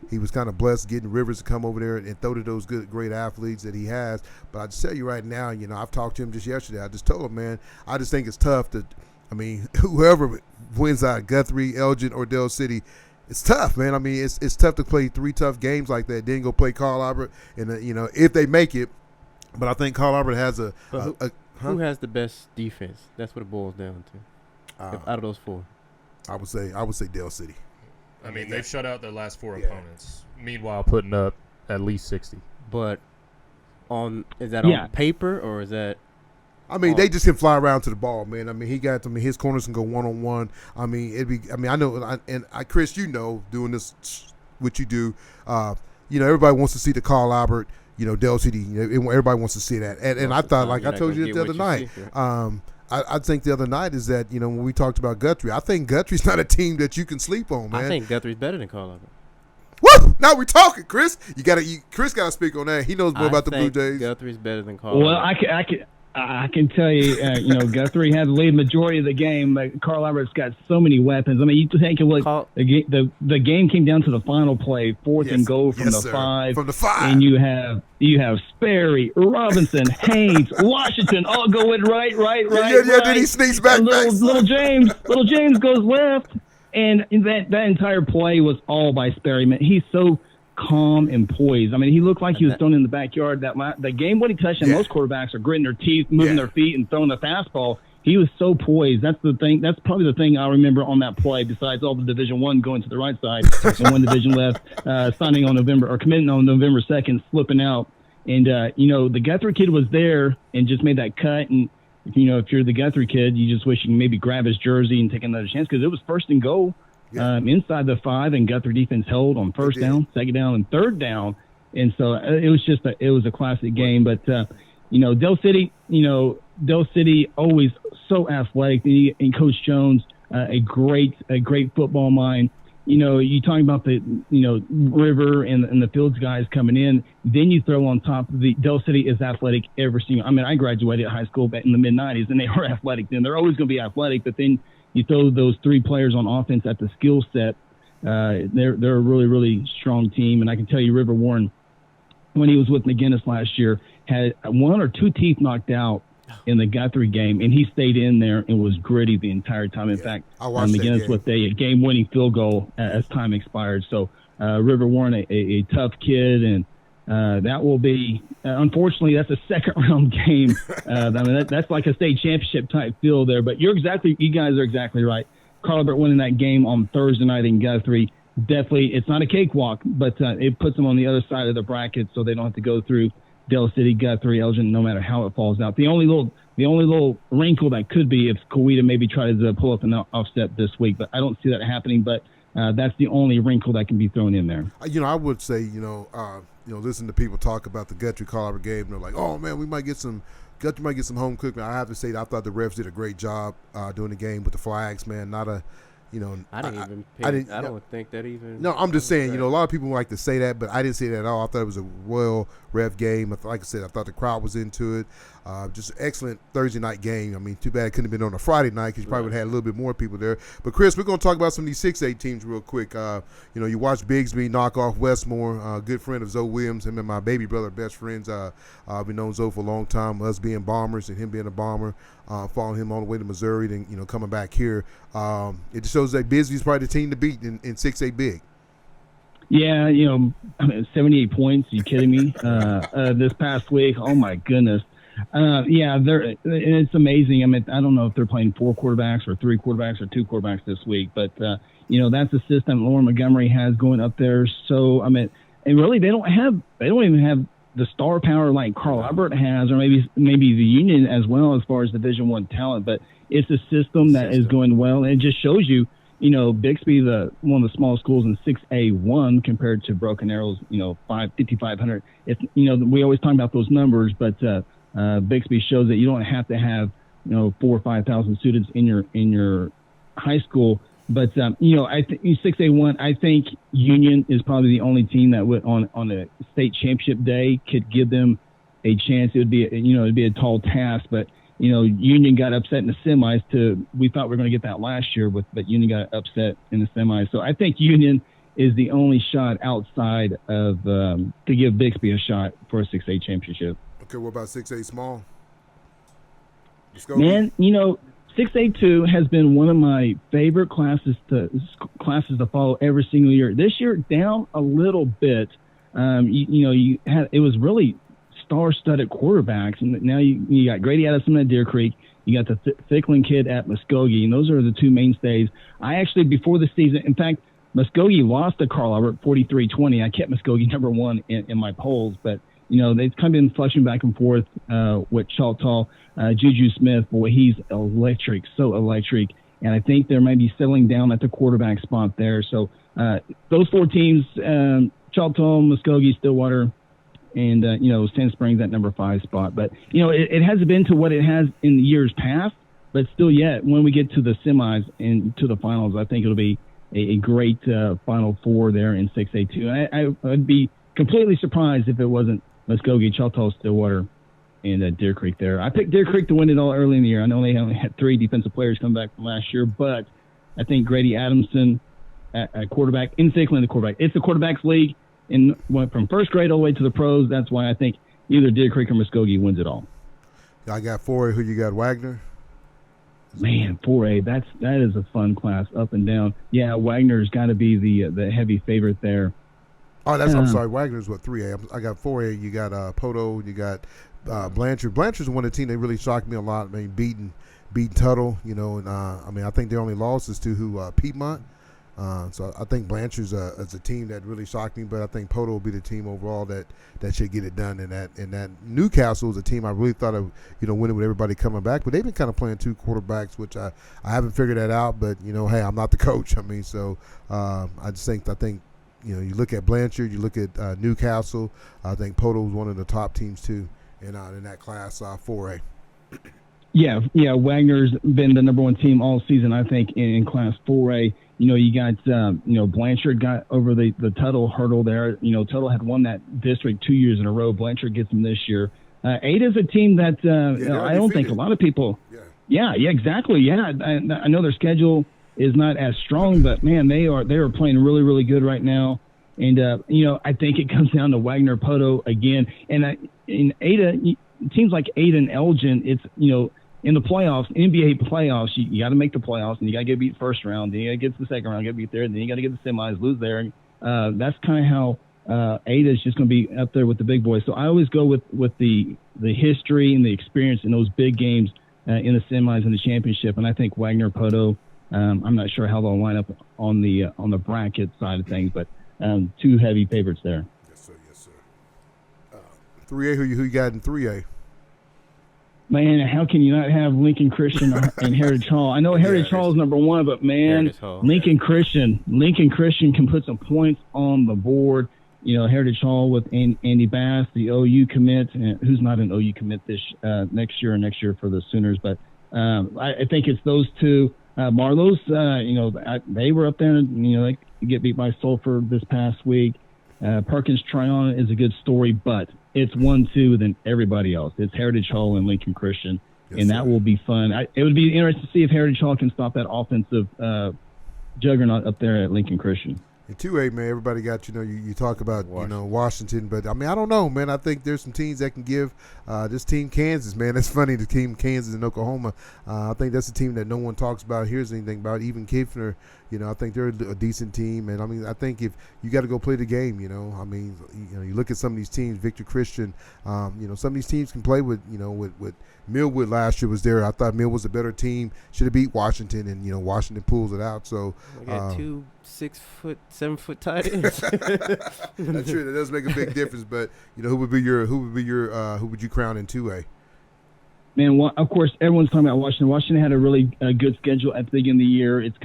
He was kind of blessed getting Rivers to come over there and throw to those great athletes that he has. But I just tell you right now, I've talked to him just yesterday. I just told him, man, I just think it's tough to. I mean, whoever wins out, Guthrie, Elgin, or Dell City, it's tough, man. I mean, it's tough to play 3 tough games like that, then go play Carl Albert, and if they make it. But I think Carl Albert has who has the best defense? That's what it boils down to. Out of those 4, I would say Dell City. I mean, they've shut out their last 4 opponents. Meanwhile, putting up at least 60. But is that on paper or is that? I mean, they just can fly around to the ball, man. I mean, his corners can go 1-on-1. I mean, I know, Chris, doing this, what you do, everybody wants to see the Carl Albert, Dell City. Everybody wants to see that. And I thought, like I told you the other night, I think the other night is that, when we talked about Guthrie, I think Guthrie's not a team that you can sleep on, man. I think Guthrie's better than Carl Albert. Woo! Now we're talking, Chris. Chris got to speak on that. He knows more about the Blue Jays. Guthrie's better than Carl Albert. Well, I can tell you, Guthrie had the lead majority of the game, but Carl Albert's got so many weapons. I mean, you take a look. The game came down to the final play, 4th and goal from the 5. From the 5. And you have Sperry, Robinson, Haynes, Washington, all going right. Yeah. Then he sneaks back. Little James goes left, and that entire play was all by Sperry. Man, he's so calm and poised. I mean, he looked like he was thrown in the backyard. The game-winning touchdown, most quarterbacks are gritting their teeth, moving their feet, and throwing the fastball. He was so poised. That's the thing. That's probably the thing I remember on that play. Besides all the Division I going to the right side and one division left, signing on committing on November 2nd, slipping out. And the Guthrie kid was there and just made that cut. And if you're the Guthrie kid, you just wish you can maybe grab his jersey and take another chance because it was 1st and goal. Inside the 5, and Guthrie defense held on 1st down, 2nd down, and 3rd down, and so it was a classic game. But Dell City always so athletic, and Coach Jones, a great football mind. You talking about the River and the Fields guys coming in, then you throw on top of the Dell City is athletic every single. I mean, I graduated high school back in the mid '90s, and they were athletic then. They're always going to be athletic, but then you throw those 3 players on offense at the skill set. They're a really, really strong team. And I can tell you, River Warren, when he was with McGinnis last year, had 1 or 2 teeth knocked out in the Guthrie game, and he stayed in there and was gritty the entire time. In fact, McGinnis with a game-winning field goal as time expired. So River Warren, a tough kid, and that will be unfortunately, that's a 2nd-round game. I mean, that's like a state championship type feel there. But you guys are exactly right. Carl Albert winning that game on Thursday night in Guthrie, definitely, it's not a cakewalk, but it puts them on the other side of the bracket, so they don't have to go through Dell City, Guthrie, Elgin, no matter how it falls out. The only little wrinkle that could be if Coweta maybe tries to pull up an offset this week, but I don't see that happening. But that's the only wrinkle that can be thrown in there. I would say, listen to people talk about the Guthrie Carl Albert game, and they're like, oh man, Guthrie might get some home cooking. I have to say that I thought the refs did a great job doing the game with the flags, man. I don't think that even. No, I'm just saying, a lot of people like to say that, but I didn't say that at all. I thought it was a well ref game. Like I said, I thought the crowd was into it. Just an excellent Thursday night game. I mean, too bad it couldn't have been on a Friday night because you probably would have had a little bit more people there. But, Chris, we're going to talk about some of these 6A teams real quick. You watched Bigsby knock off Westmore, good friend of Zoe Williams. Him and my baby brother are best friends. I've been known Zoe for a long time, us being Bombers and him being a Bomber, following him all the way to Missouri, then, coming back here. It just shows that Bigsby's probably the team to beat in 6A Big. Yeah, 78 points. Are you kidding me? This past week, oh my goodness. It's amazing. I mean, I don't know if they're playing 4 quarterbacks or 3 quarterbacks or 2 quarterbacks this week, but that's the system Lauren Montgomery has going up there. So I mean, and really they don't even have the star power like Carl Albert has, or maybe the Union as well as far as Division I talent. But it's a system that is going well, and it just shows you. Bixby, one of the smallest schools in 6A1 compared to Broken Arrow's, 5,500. It's, we always talk about those numbers, but Bixby shows that you don't have to have, 4,000 or 5,000 students in your high school But I think 6A1. I think Union is probably the only team that would on a state championship day could give them a chance. It would be it'd be a tall task, but Union got upset in the semis. We thought we were going to get that last year, but Union got upset in the semis. So I think Union is the only shot outside of to give Bixby a shot for a 6A championship. Okay, what about 6A small? Man, 6A2 has been one of my favorite classes to follow every single year. This year, down a little bit. It was really star-studded quarterbacks, and now you got Grady Addison at Deer Creek. You got the Thicklin kid at Muskogee, and those are the two mainstays. I actually, before the season, in fact, Muskogee lost to Carl Albert 43-20. I kept Muskogee number one in my polls, but they've kind of been flushing back and forth with Choctaw. Juju Smith, boy, he's electric, so electric. And I think they might be settling down at the quarterback spot there. So those four teams, Choctaw, Muskogee, Stillwater, and, Sand Springs at number 5 spot. But, it hasn't been to what it has in the years past. But still yet, when we get to the semis and to the finals, I think it'll be a great Final Four there in 6A2. I'd be completely surprised if it wasn't Muskogee, Choctaw, Stillwater, and Deer Creek there. I picked Deer Creek to win it all early in the year. I know they only had 3 defensive players come back from last year, but I think Grady Adamson at quarterback, in Thicklin, the quarterback. It's the quarterbacks league, and went from first grade all the way to the pros. That's why I think either Deer Creek or Muskogee wins it all. I got 4A. Who you got, Wagner? Man, 4A, that is a fun class, up and down. Yeah, Wagner's got to be the heavy favorite there. Oh, I'm sorry. Wagner's 3A. I got 4A. You got Poto. You got Blanchard. Blanchard's one of the team that really shocked me a lot. I mean, beating Tuttle. And I think their only loss is to Piedmont. So I think Blanchard's is a team that really shocked me. But I think Poto will be the team overall that should get it done. And that Newcastle is a team I really thought of winning with everybody coming back. But they've been kind of playing 2 quarterbacks, which I haven't figured that out. But hey, I'm not the coach. I mean, so I think. You look at Blanchard, you look at Newcastle. I think Poto's one of the top teams too in that class 4A. Yeah. Wagner's been the number 1 team all season, I think, in class 4A. You got Blanchard got over the Tuttle hurdle there. Tuttle had won that district 2 years in a row. Blanchard gets them this year. Ada's a team that I don't think a lot of people. Yeah, exactly. Yeah, I know their schedule is not as strong, but man, they are playing really, really good right now. And I think it comes down to Wagner, Poto again, and in Ada, teams like Ada and Elgin, it's in the playoffs, NBA playoffs, you got to make the playoffs, and you got to get beat first round, then you got to get to the second round, get beat there, and then you got to get the semis, lose there. And that's kind of how Ada is just going to be up there with the big boys. So I always go with the history and the experience in those big games in the semis and the championship, and I think Wagner, Poto. I'm not sure how they'll line up on the bracket side of things, but 2 heavy favorites there. Yes, sir. 3A, who you got in 3A? Man, how can you not have Lincoln Christian and Heritage Hall? I know Heritage Hall is number 1, but man, Lincoln Christian can put some points on the board. Heritage Hall with Andy Bass, the OU commit, who's not an OU commit this next year for the Sooners, but I think it's those 2. Marlowe's, they were up there, and, they get beat by Sulphur this past week. Perkins Tryon is a good story, but it's 1-2 than everybody else. It's Heritage Hall and Lincoln Christian, and that will be fun. It would be interesting to see if Heritage Hall can stop that offensive juggernaut up there at Lincoln Christian. In 2A, man, everybody got, you talk about, Washington. But, I mean, I don't know, man. I think there's some teams that can give this team Kansas, man. That's funny, the team Kansas and Oklahoma. I think that's a team that no one talks about, hears anything about. Even Kifner, I think they're a decent team. And, I mean, I think if you got to go play the game, I mean, you look at some of these teams, Victor Christian, some of these teams can play with Millwood last year was there. I thought Mill was a better team. Should have beat Washington, and, Washington pulls it out. So we got 2 6-foot, 7-foot tight ends. That's true. That does make a big difference. But who would you crown in 2A? Man, of course, everyone's talking about Washington. Washington had a really good schedule at the beginning of the year. It's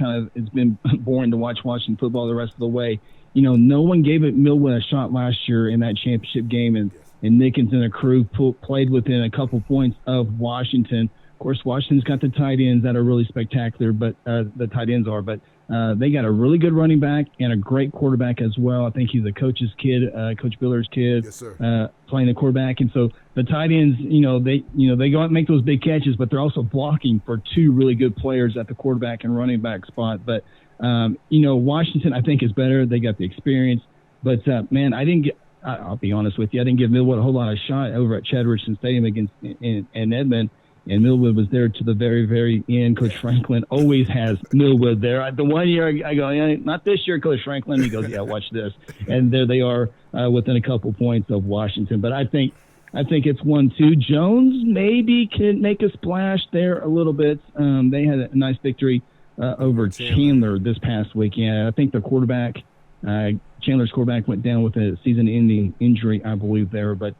been boring to watch Washington football the rest of the way. No one gave it Millwood a shot last year in that championship game, and Nickens and a crew played within a couple points of Washington. Of course, Washington's got the tight ends that are really spectacular, but the tight ends are. But They got a really good running back and a great quarterback as well. I think he's a coach's kid, Coach Biller's kid, Yes, sir. playing the quarterback. And so the tight ends, they go out and make those big catches, but they're also blocking for two really good players at the quarterback and running back spot. But, Washington, I think, is better. They got the experience. But, man, I'll be honest with you, I didn't give Millwood a whole lot of shot over at Chad Richardson Stadium against in Edmond. And Millwood was there to the very, very end. Coach Franklin always has Millwood there. The one year I go, yeah, not this year, Coach Franklin. He goes, yeah, watch this. And there they are within a couple points of Washington. But I think it's 1-2. Jones maybe can make a splash there a little bit. They had a nice victory over Chandler this past weekend. I think the quarterback, Chandler's quarterback, went down with a season-ending injury, I believe, there. But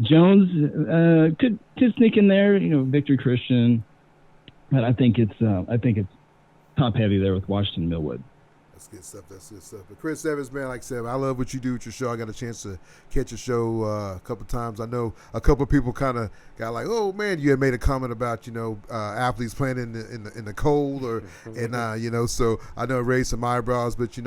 Jones could sneak in there, Victory Christian, but I think it's top heavy there with Washington Millwood. That's good stuff. That's good stuff. But Chris Evans, man, like I said, I love what you do with your show. I got a chance to catch your show a couple times. I know a couple of people kind of got like, "Oh man, you had made a comment about athletes playing in the cold," So I know it raised some eyebrows. But a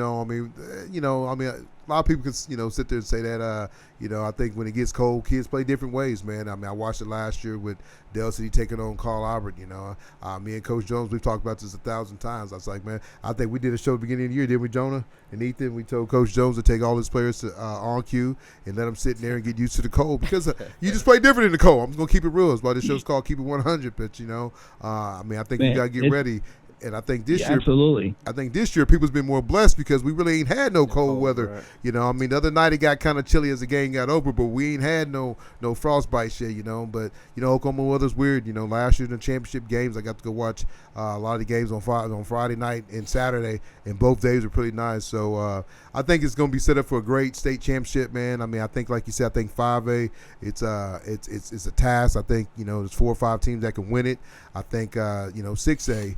lot of people can sit there and say that I think when it gets cold, kids play different ways, man. I watched it last year with Dell City taking on Carl Albert. Me and Coach Jones, we've talked about this 1,000 times. I was like, man, I think we did a show at the beginning of the year, didn't we, Jonah and Ethan? We told Coach Jones to take all his players to on cue and let them sit in there and get used to the cold because you just play different in the cold. I'm just gonna keep it real. That's why this show's called Keep It 100. But I think you gotta get ready. And I think this year, absolutely. I think this year people's been more blessed because we really ain't had no cold weather. Right. The other night it got kind of chilly as the game got over, but we ain't had no frostbite yet. But Oklahoma weather's weird. Last year in the championship games, I got to go watch a lot of the games on Friday night and Saturday, and both days were pretty nice. So I think it's going to be set up for a great state championship, man. I think, like you said, I think 5A, it's a task. I think there's 4 or 5 teams that can win it. I think 6A.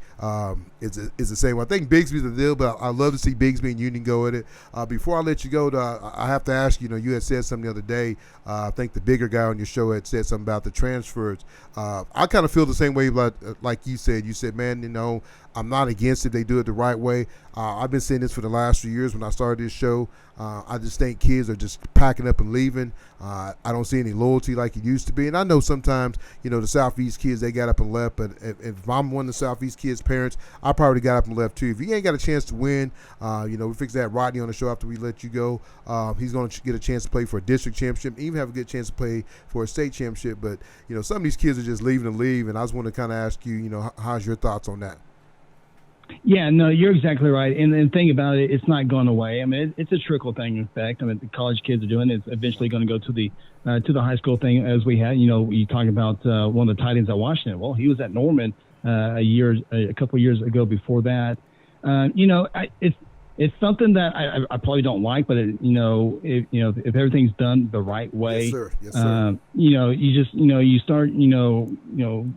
Is the same. I think Bigsby's the deal, but I love to see Bigsby and Union go at it. Before I let you go, I have to ask you. You had said something the other day. I think the bigger guy on your show had said something about the transfers. I kind of feel the same way like you said. You said, man, I'm not against it. They do it the right way. I've been saying this for the last few years when I started this show. I just think kids are just packing up and leaving. I don't see any loyalty like it used to be. And I know sometimes, the Southeast kids, they got up and left. But if I'm one of the Southeast kids' parents, I probably got up and left too. If you ain't got a chance to win, we fixed that Rodney on the show after we let you go. He's going to get a chance to play for a district championship, even have a good chance to play for a state championship. But, some of these kids are just leaving to leave. And I just want to kind of ask you, how's your thoughts on that? Yeah, no, you're exactly right. And the thing about it, it's not going away. It's a trickle thing effect. The college kids are doing it. It's eventually going to go to the high school thing as we had. You talk about one of the tight ends at Washington. Well, he was at Norman a couple of years ago before that. It's something that I probably don't like, but if everything's done the right way, yes, sir. You start,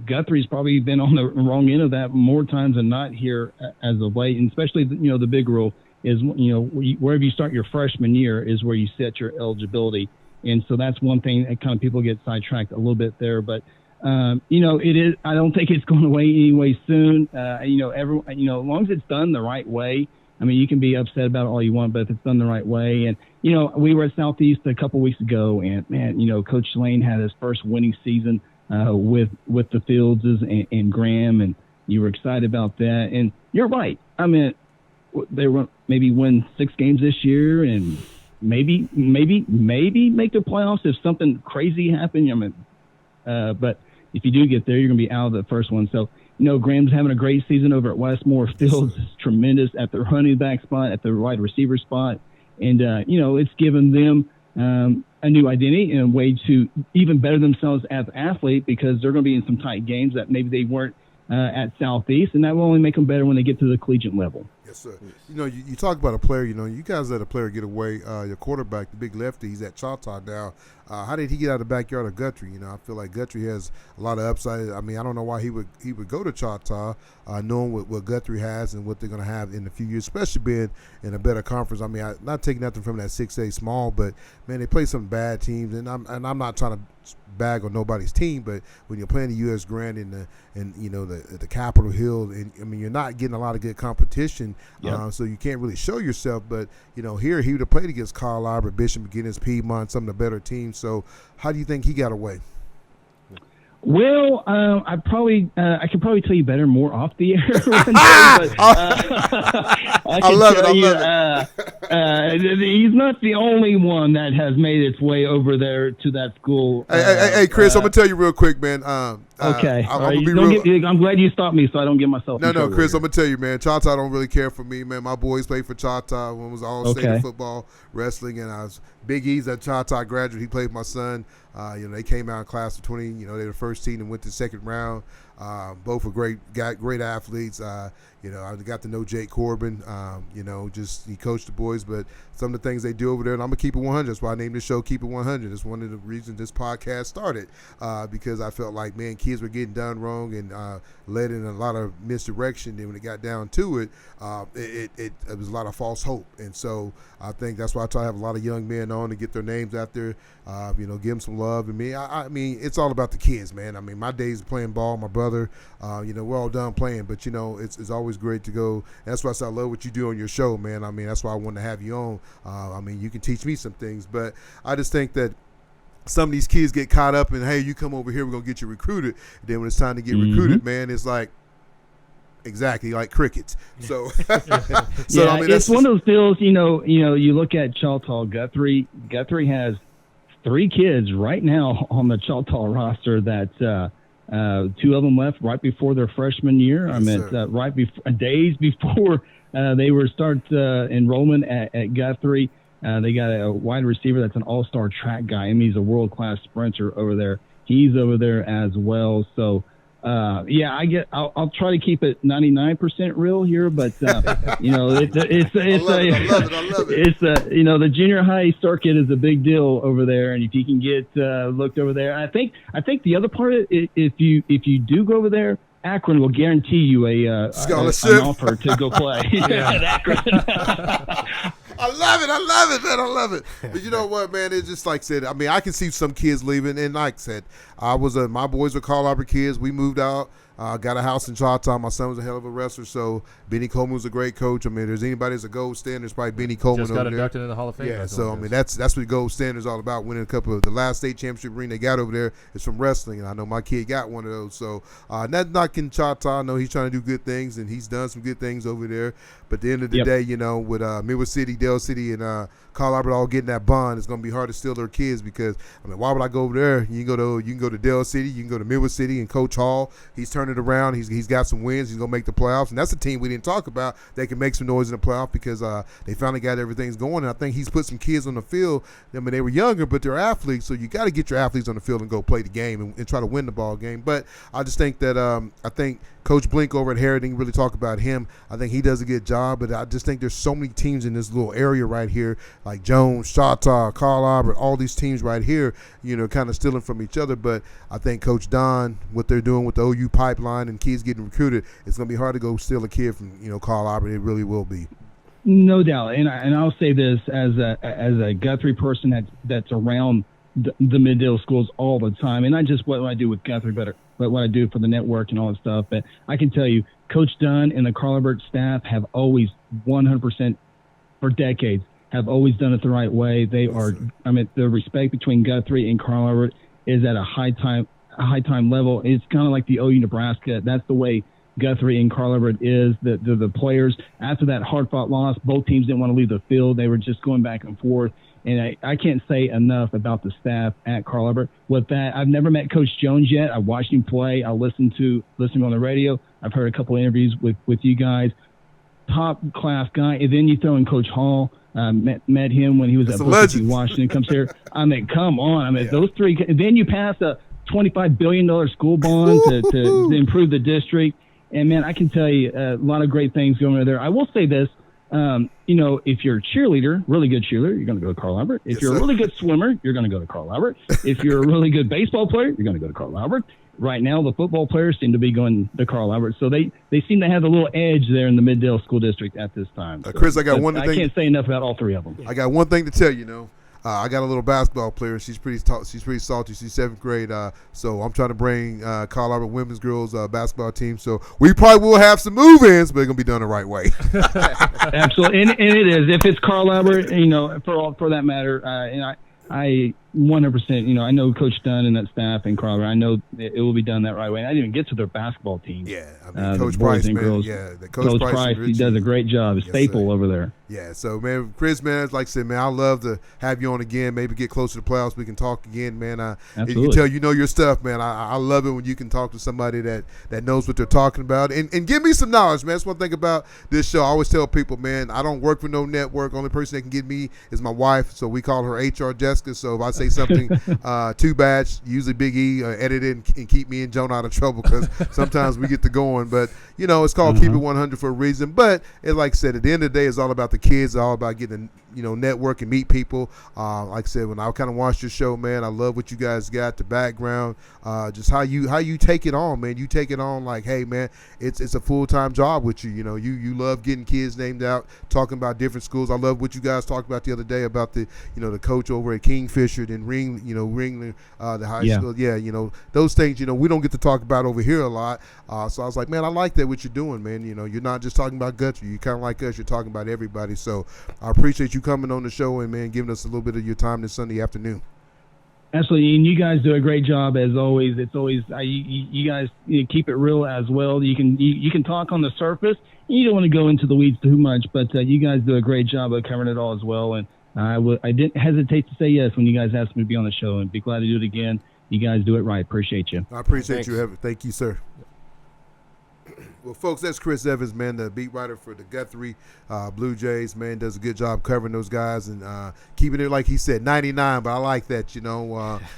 Guthrie's probably been on the wrong end of that more times than not here as of late, and especially the big rule is wherever you start your freshman year is where you set your eligibility, and so that's one thing that kind of people get sidetracked a little bit there, but. It is. I don't think it's going away anyway soon. As long as it's done the right way. You can be upset about it all you want, but if it's done the right way. And, we were at Southeast a couple weeks ago, and, man, Coach Lane had his first winning season with the Fieldses and Graham, and you were excited about that. And you're right. They were maybe win 6 games this year and maybe make the playoffs if something crazy happened. But if you do get there, you're going to be out of the first one. So, Graham's having a great season over at Westmore. Fields is tremendous at the running back spot, at the wide receiver spot. And, it's given them a new identity and a way to even better themselves as an athlete because they're going to be in some tight games that maybe they weren't at Southeast, and that will only make them better when they get to the collegiate level. Yes, sir. You talk about a player, you guys let a player get away. Your quarterback, the big lefty, he's at Choctaw now. How did he get out of the backyard of Guthrie? I feel like Guthrie has a lot of upside. I don't know why he would go to Choctaw, knowing what Guthrie has and what they're going to have in a few years, especially being in a better conference. I'm not taking nothing from that 6A small, but man, they play some bad teams, and I'm not trying to bag on nobody's team, but when you're playing the U.S. Grant and the Capitol Hill, and you're not getting a lot of good competition. so you can't really show yourself. But, here he would have played against Carl Albert, Bishop McGinnis, Piedmont, some of the better teams. So how do you think he got away? Well, I could probably tell you better more off the air. I love it. He's not the only one that has made its way over there to that school. Hey, Chris, I'm gonna tell you real quick, man. Okay, I'm glad you stopped me so I don't get myself. No, Chris, I'm gonna tell you, man. Choctaw don't really care for me, man. My boys played for Choctaw when it was all state of football, wrestling, and I was Big E's at Choctaw graduate. He played with my son. They came out in class of 20. They were the first team and went to the second round. Both were great athletes. I got to know Jake Corbin. He coached the boys, but some of the things they do over there, and I'm gonna keep it 100. That's why I named the show "Keep It 100." It's one of the reasons this podcast started, because I felt like, man, kids were getting done wrong and led in a lot of misdirection. Then when it got down to it, it was a lot of false hope, and so I think that's why I try to have a lot of young men on to get their names out there. Give them some love. And I mean, it's all about the kids, man. I mean, my days of playing ball, my brother, we're all done playing, but it's always great to go. That's why I love what you do on your show, man. I mean, that's why I want to have you on. You can teach me some things, but I just think that some of these kids get caught up in, hey, you come over here, we're gonna get you recruited. And then when it's time to get recruited, man, it's like exactly like crickets. So, it's one of those deals. You look at Choctaw. Guthrie has 3 kids right now on the Choctaw roster that 2 of them left right before their freshman year. Right before days before they were start enrollment at Guthrie. They got a wide receiver that's an all-star track guy. I mean, he's a world-class sprinter over there. He's over there as well. So, I'll try to keep it 99% real here, but I love it. The junior high circuit is a big deal over there, and if you can get looked over there, I think the other part of it, if you do go over there, Akron will guarantee you an offer to go play at Akron. I love it, man. I love it. But you know what, man? It's just like I said. I mean, I can see some kids leaving, and like I said, my boys were Carl Albert kids. We moved out. Got a house in Choctaw. My son was a hell of a wrestler, so Benny Coleman was a great coach. I mean, if there's anybody that's a gold standard, it's probably Benny Coleman. Just got inducted in the Hall of Fame. Yeah, so I mean, that's what gold standard is all about. Winning a couple of the last state championship ring they got over there is from wrestling, and I know my kid got one of those. So not knocking Choctaw. I know he's trying to do good things, and he's done some good things over there. But at the end of the day, with Midwest City, Dale City, and Carl Albert all getting that bond, it's going to be hard to steal their kids because, I mean, why would I go over there? You can go to Dale City, you can go to Midwest City, and Coach Hall, he's turning it around. He's got some wins. He's going to make the playoffs. And that's a team we didn't talk about. They can make some noise in the playoff because they finally got everything's going. And I think he's put some kids on the field. I mean, they were younger, but they're athletes, so you got to get your athletes on the field and go play the game and try to win the ball game. But I just think that I think Coach Blink over at Harrod didn't really talk about him. I think he does a good job, but I just think there's so many teams in this little area right here, like Jones, Choctaw, Carl Albert, all these teams right here, kind of stealing from each other. But I think Coach Don, what they're doing with the OU pipeline and kids getting recruited, it's going to be hard to go steal a kid from, Carl Albert. It really will be. No doubt. And I'll say this as a Guthrie person that's around the Mid-Dale schools all the time, and not just what I do with Guthrie, but what I do for the network and all that stuff. But I can tell you, Coach Dunn and the Carl Albert staff have always 100% for decades have always done it the right way. They are, the respect between Guthrie and Carl Albert is at a high time level. It's kind of like the OU Nebraska. That's the way Guthrie and Carl Albert is. The players, after that hard-fought loss, both teams didn't want to leave the field. They were just going back and forth. And I can't say enough about the staff at Carl Albert. With that, I've never met Coach Jones yet. I watched him play. I listened to him on the radio. I've heard a couple of interviews with you guys. Top class guy. And then you throw in Coach Hall. Met him when he was at Booker T. Washington. Comes here. I mean, come on. Those three. And then you pass a $25 billion school bond to improve the district. And man, I can tell you a lot of great things going on there. I will say this. If you're a cheerleader, really good cheerleader, you're going to go to Carl Albert. If you're a really good swimmer, you're going to go to Carl Albert. If you're a really good baseball player, you're going to go to Carl Albert. Right now, the football players seem to be going to Carl Albert. So they seem to have a little edge there in the Mid-Dale School District at this time. So, Chris, I got one thing. I can't say enough about all three of them. I got one thing to tell you, I got a little basketball player. She's pretty salty. She's 7th grade. So I'm trying to bring Carl Albert women's girls basketball team. So we probably will have some move-ins, but it's gonna be done the right way. Absolutely, and it is. If it's Carl Albert, for that matter, and I 100%, I know Coach Dunn and that staff and Carl Albert, I know it will be done that right way. And I didn't even get to their basketball team. Yeah, I mean, Coach Price, man. Girls. Yeah, Coach Price, he does a great job. A staple over there. Yeah, so, man, Chris, man, like I said, man, I'd love to have you on again, maybe get closer to the playoffs. We can talk again, man. Absolutely. You can tell you know your stuff, man. I love it when you can talk to somebody that knows what they're talking about. And give me some knowledge, man. That's one thing about this show. I always tell people, man, I don't work for no network. Only person that can get me is my wife, so we call her HR Jessica. So if I say something too bad, usually Big E edit it and keep me and Jonah out of trouble because sometimes we get to going. But, it's called Keep It 100 for a reason. But, like I said, at the end of the day, it's all about the kids, all about getting network and meet people. Like I said, when I kind of watched your show, man, I love what you guys got, the background, just how you take it on, man. You take it on like, hey, man, it's a full-time job with you. You love getting kids named out, talking about different schools. I love what you guys talked about the other day about the the coach over at Kingfisher and Ringling, the high school. Yeah, those things we don't get to talk about over here a lot. So I was like, man, I like that what you're doing, man. You're not just talking about Guthrie. You kind of like us. You're talking about everybody. So I appreciate you coming on the show and, man, giving us a little bit of your time this Sunday afternoon. Absolutely, and you guys do a great job as always. It's always you guys keep it real as well. You can talk on the surface. You don't want to go into the weeds too much, but you guys do a great job of covering it all as well. And I didn't hesitate to say yes when you guys asked me to be on the show, and be glad to do it again. You guys do it right. Appreciate you. I appreciate you, Evan. Thank you, sir. Well, folks, that's Chris Evans, man, the beat writer for the Guthrie Blue Jays, man, does a good job covering those guys and keeping it, like he said, 99, but I like that,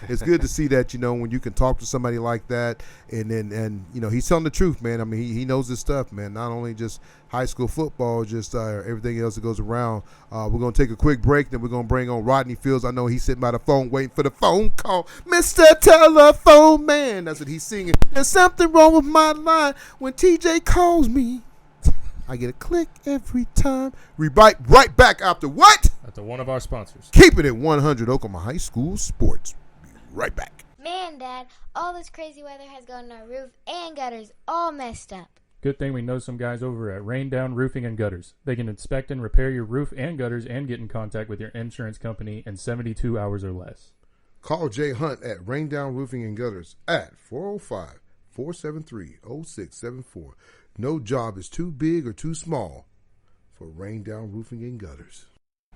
It's good to see that, when you can talk to somebody like that and he's telling the truth, man. I mean, he knows his stuff, man, not only just high school football, just everything else that goes around. We're going to take a quick break, then we're going to bring on Rodney Fields. I know he's sitting by the phone waiting for the phone call. Mr. Telephone Man, that's what he's singing. There's something wrong with my line when TJ calls me. I get a click every time. We right back after what? After one of our sponsors. Keep it at 100 Oklahoma High School Sports. Be right back. Man, Dad, all this crazy weather has gotten our roof and gutters all messed up. Good thing we know some guys over at Rain Down Roofing and Gutters. They can inspect and repair your roof and gutters and get in contact with your insurance company in 72 hours or less. Call Jay Hunt at Rain Down Roofing and Gutters at 405-473-0674. No job is too big or too small for Rain Down Roofing and Gutters.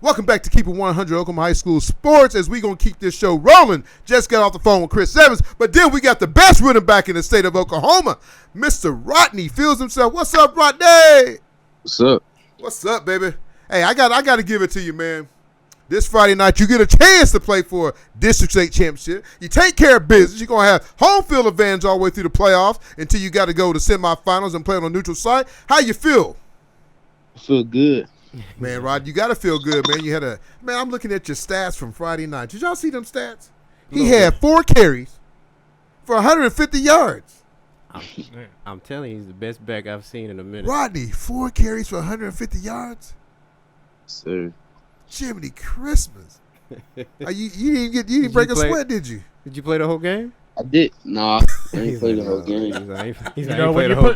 Welcome back to Keep It 100 Oklahoma High School Sports as we're going to keep this show rolling. Just got off the phone with Chris Evans, but then we got the best running back in the state of Oklahoma, Mr. Rodney Fields himself. What's up, Rodney? What's up? What's up, baby? Hey, I got to give it to you, man. This Friday night, you get a chance to play for a District State Championship. You take care of business. You're going to have home field advantage all the way through the playoffs until you got to go to semifinals and play on a neutral site. How you feel? I feel good. Man, Rod, you got to feel good, man. I'm looking at your stats from Friday night. Did y'all see them stats? He had 4 carries for 150 yards. I'm telling you, he's the best back I've seen in a minute. Rodney, 4 carries for 150 yards? Sir. Jiminy Christmas. You didn't break a sweat, did you? Did you play the whole game? I did. Nah, I ain't played the whole game.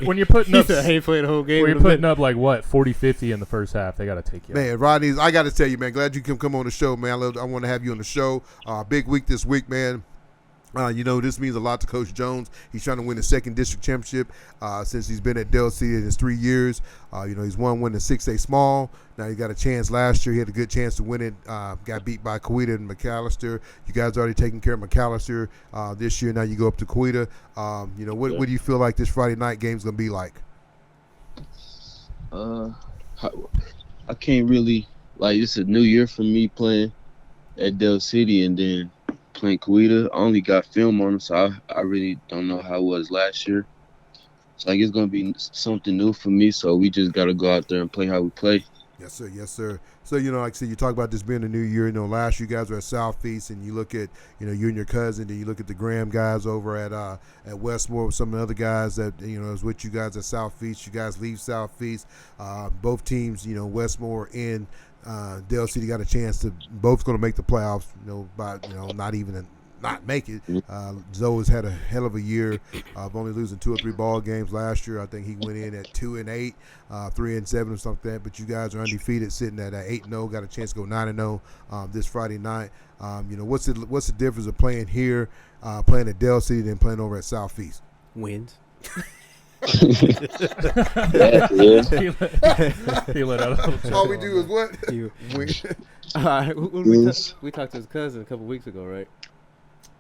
When you're putting up, I ain't played the whole game. When you're putting up like what 40-50 in the first half, they got to take you. Man, Rodney, I got to tell you, man. Glad you can come on the show, man. I want to have you on the show. Big week this week, man. This means a lot to Coach Jones. He's trying to win the 2nd district championship since he's been at Del City in his 3 years. He's won the 6A small. Now he got a chance last year. He had a good chance to win it. Got beat by Coweta and McAllister. You guys already taking care of McAllister this year. Now you go up to Coweta. What do you feel like this Friday night game's going to be like? I can't really, it's a new year for me playing at Del City and then playing Coweta. I only got film on him, so I really don't know how it was last year. So it's going to be something new for me, so we just got to go out there and play how we play. Yes, sir. Yes, sir. So, like I said, you talk about this being a new year. Last year you guys were at Southeast, and you look at, you and your cousin, then you look at the Graham guys over at Westmore with some of the other guys that, is with you guys at Southeast. You guys leave Southeast. Both teams, Westmore and Dale City got a chance to both going to make the playoffs. Not even not make it. Zoe has had a hell of a year of only losing 2 or 3 ball games last year. I think he went in at 2-8, 3-7 or something like that. But you guys are undefeated, sitting at 8-0. Got a chance to go 9-0 this Friday night. What's the difference of playing here, playing at Dale City, than playing over at Southeast? Wins. Yeah. Feel it out. All we do is what? Win. All right, we talked to his cousin a couple weeks ago, right?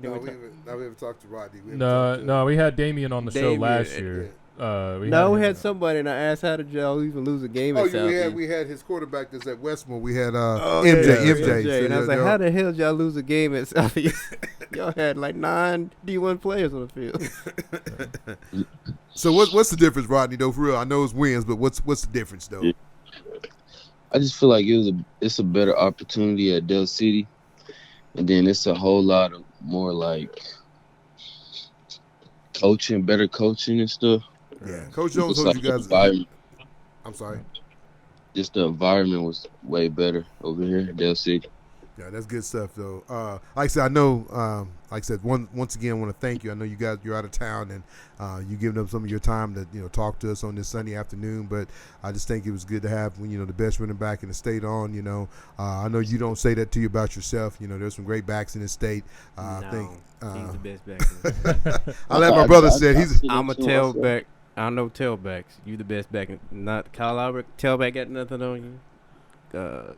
No, we haven't talked to Rodney. No, we had Damien on the show last year. We had somebody, and I asked how did y'all even lose a game at Southeast? We had his quarterback that's at Westmore. We had MJ. So and I was like, how the hell did y'all lose a game at Southeast? Y'all had like 9 D1 players on the field. So what's the difference, Rodney, though, for real? I know it's wins, but what's the difference, though? Yeah. I just feel like it's a better opportunity at Dale City, and then it's a whole lot of more like better coaching and stuff. Yeah, Coach Jones told you guys. I'm sorry. Just the environment was way better over here at Dale City. Yeah, that's good stuff, though. Like I said, I know. Like I said, once again, I want to thank you. I know you're out of town, and you giving up some of your time to talk to us on this Sunday afternoon. But I just think it was good to have the best running back in the state on. I know you don't say that to you about yourself. There's some great backs in the state. I think he's the best back. I let my brother say I'm a tailback. I know tailbacks. You the best back. Not Kyle Albert. Tailback got nothing on you.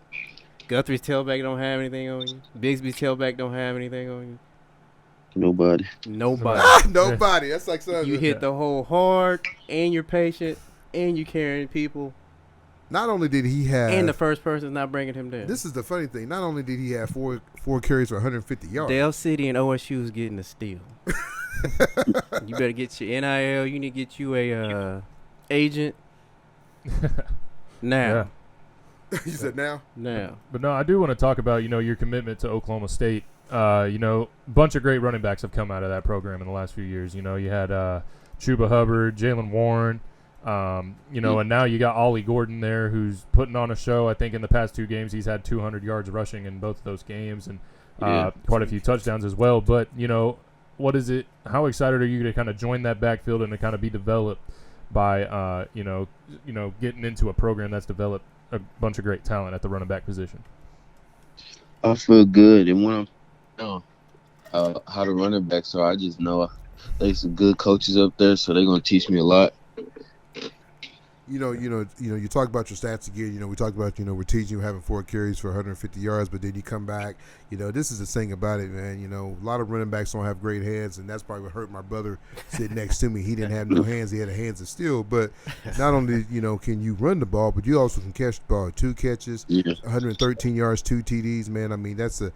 Guthrie's tailback don't have anything on you. Bigsby's tailback don't have anything on you. Nobody. Nobody. That's like something. You hit the hole hard, and you're patient, and you're carrying people. Not only did he have, and the first person's not bringing him down. This is the funny thing. Not only did he have four carries for 150 yards. Dale City and OSU is getting a steal. You better get your NIL. You need to get you a agent now. Yeah. You said now? Now. But no, I do want to talk about, your commitment to Oklahoma State. A bunch of great running backs have come out of that program in the last few years. You had Chuba Hubbard, Jalen Warren, and now you got Ollie Gordon there who's putting on a show. I think in the past 2 games he's had 200 yards rushing in both of those games and quite a few touchdowns as well. But, what is it? How excited are you to kind of join that backfield and to kind of be developed by, getting into a program that's developed a bunch of great talent at the running back position? I feel good, and when I know how the running backs are, I just know there's some good coaches up there, so they're gonna teach me a lot. You talk about your stats again. We talked about, we're teaching you having 4 carries for 150 yards, but then you come back. This is the thing about it, man. A lot of running backs don't have great hands, and that's probably what hurt my brother sitting next to me. He didn't have no hands. He had hands of steel. But not only, can you run the ball, but you also can catch the ball. 2 catches, 113 yards, 2 TDs, man. I mean, that's a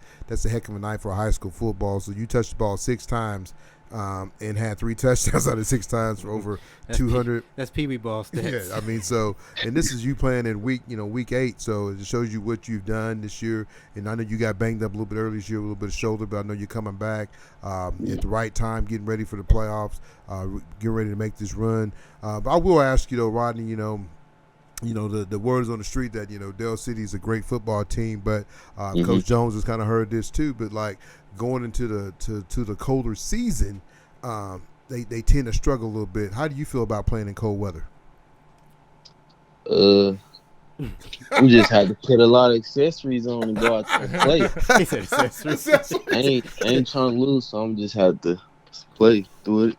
heck of a night for a high school football. So you touched the ball 6 times. And had 3 touchdowns out of 6 times for over 200. That's Pee Wee ball stats. Yeah, I mean, and this is you playing in week 8, so it just shows you what you've done this year. And I know you got banged up a little bit early this year, a little bit of shoulder, but I know you're coming back at the right time, getting ready for the playoffs, getting ready to make this run. But I will ask you though, Rodney, the word is on the street that Dale City is a great football team, but Coach Jones has kind of heard this too. But like going into the colder season, they tend to struggle a little bit. How do you feel about playing in cold weather? I'm just had to put a lot of accessories on and go out there and play. He said accessories. I ain't trying to lose, so I'm just had to play through it.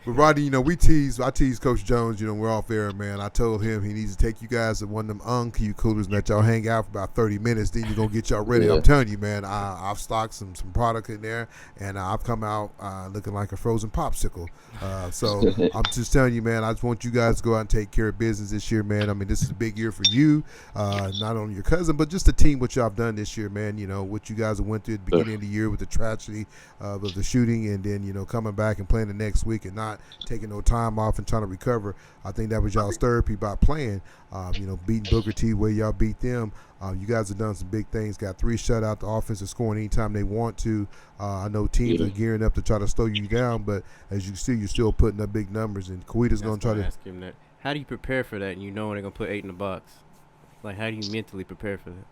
But Rodney, I tease Coach Jones, we're off air, man. I told him he needs to take you guys to one of them uncu coolers and let y'all hang out for about 30 minutes. Then you're going to get y'all ready. Yeah. I'm telling you, man, I've stocked some product in there, and I've come out looking like a frozen popsicle. So I'm just telling you, man, I just want you guys to go out and take care of business this year, man. I mean, this is a big year for you, not only your cousin, but just the team, what y'all have done this year, man. What you guys went through at the beginning of the year with the tragedy of the shooting, and then, coming back and playing the next week and not taking no time off and trying to recover. I think that was y'all's therapy by playing, beating Booker T where y'all beat them. You guys have done some big things, got 3 shutout. The offense is scoring anytime they want to. I know teams are gearing up to try to slow you down, but as you see, you're still putting up big numbers, and Kawita's going to try to ask him that. How do you prepare for that and knowing they're going to put 8 in the box? Like, how do you mentally prepare for that?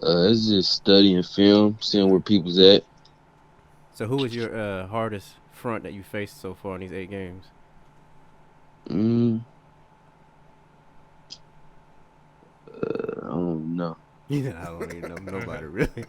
It's just studying film, seeing where people's at. So who was your hardest front that you faced so far in these 8 games? I don't know. Yeah, I don't even know nobody really.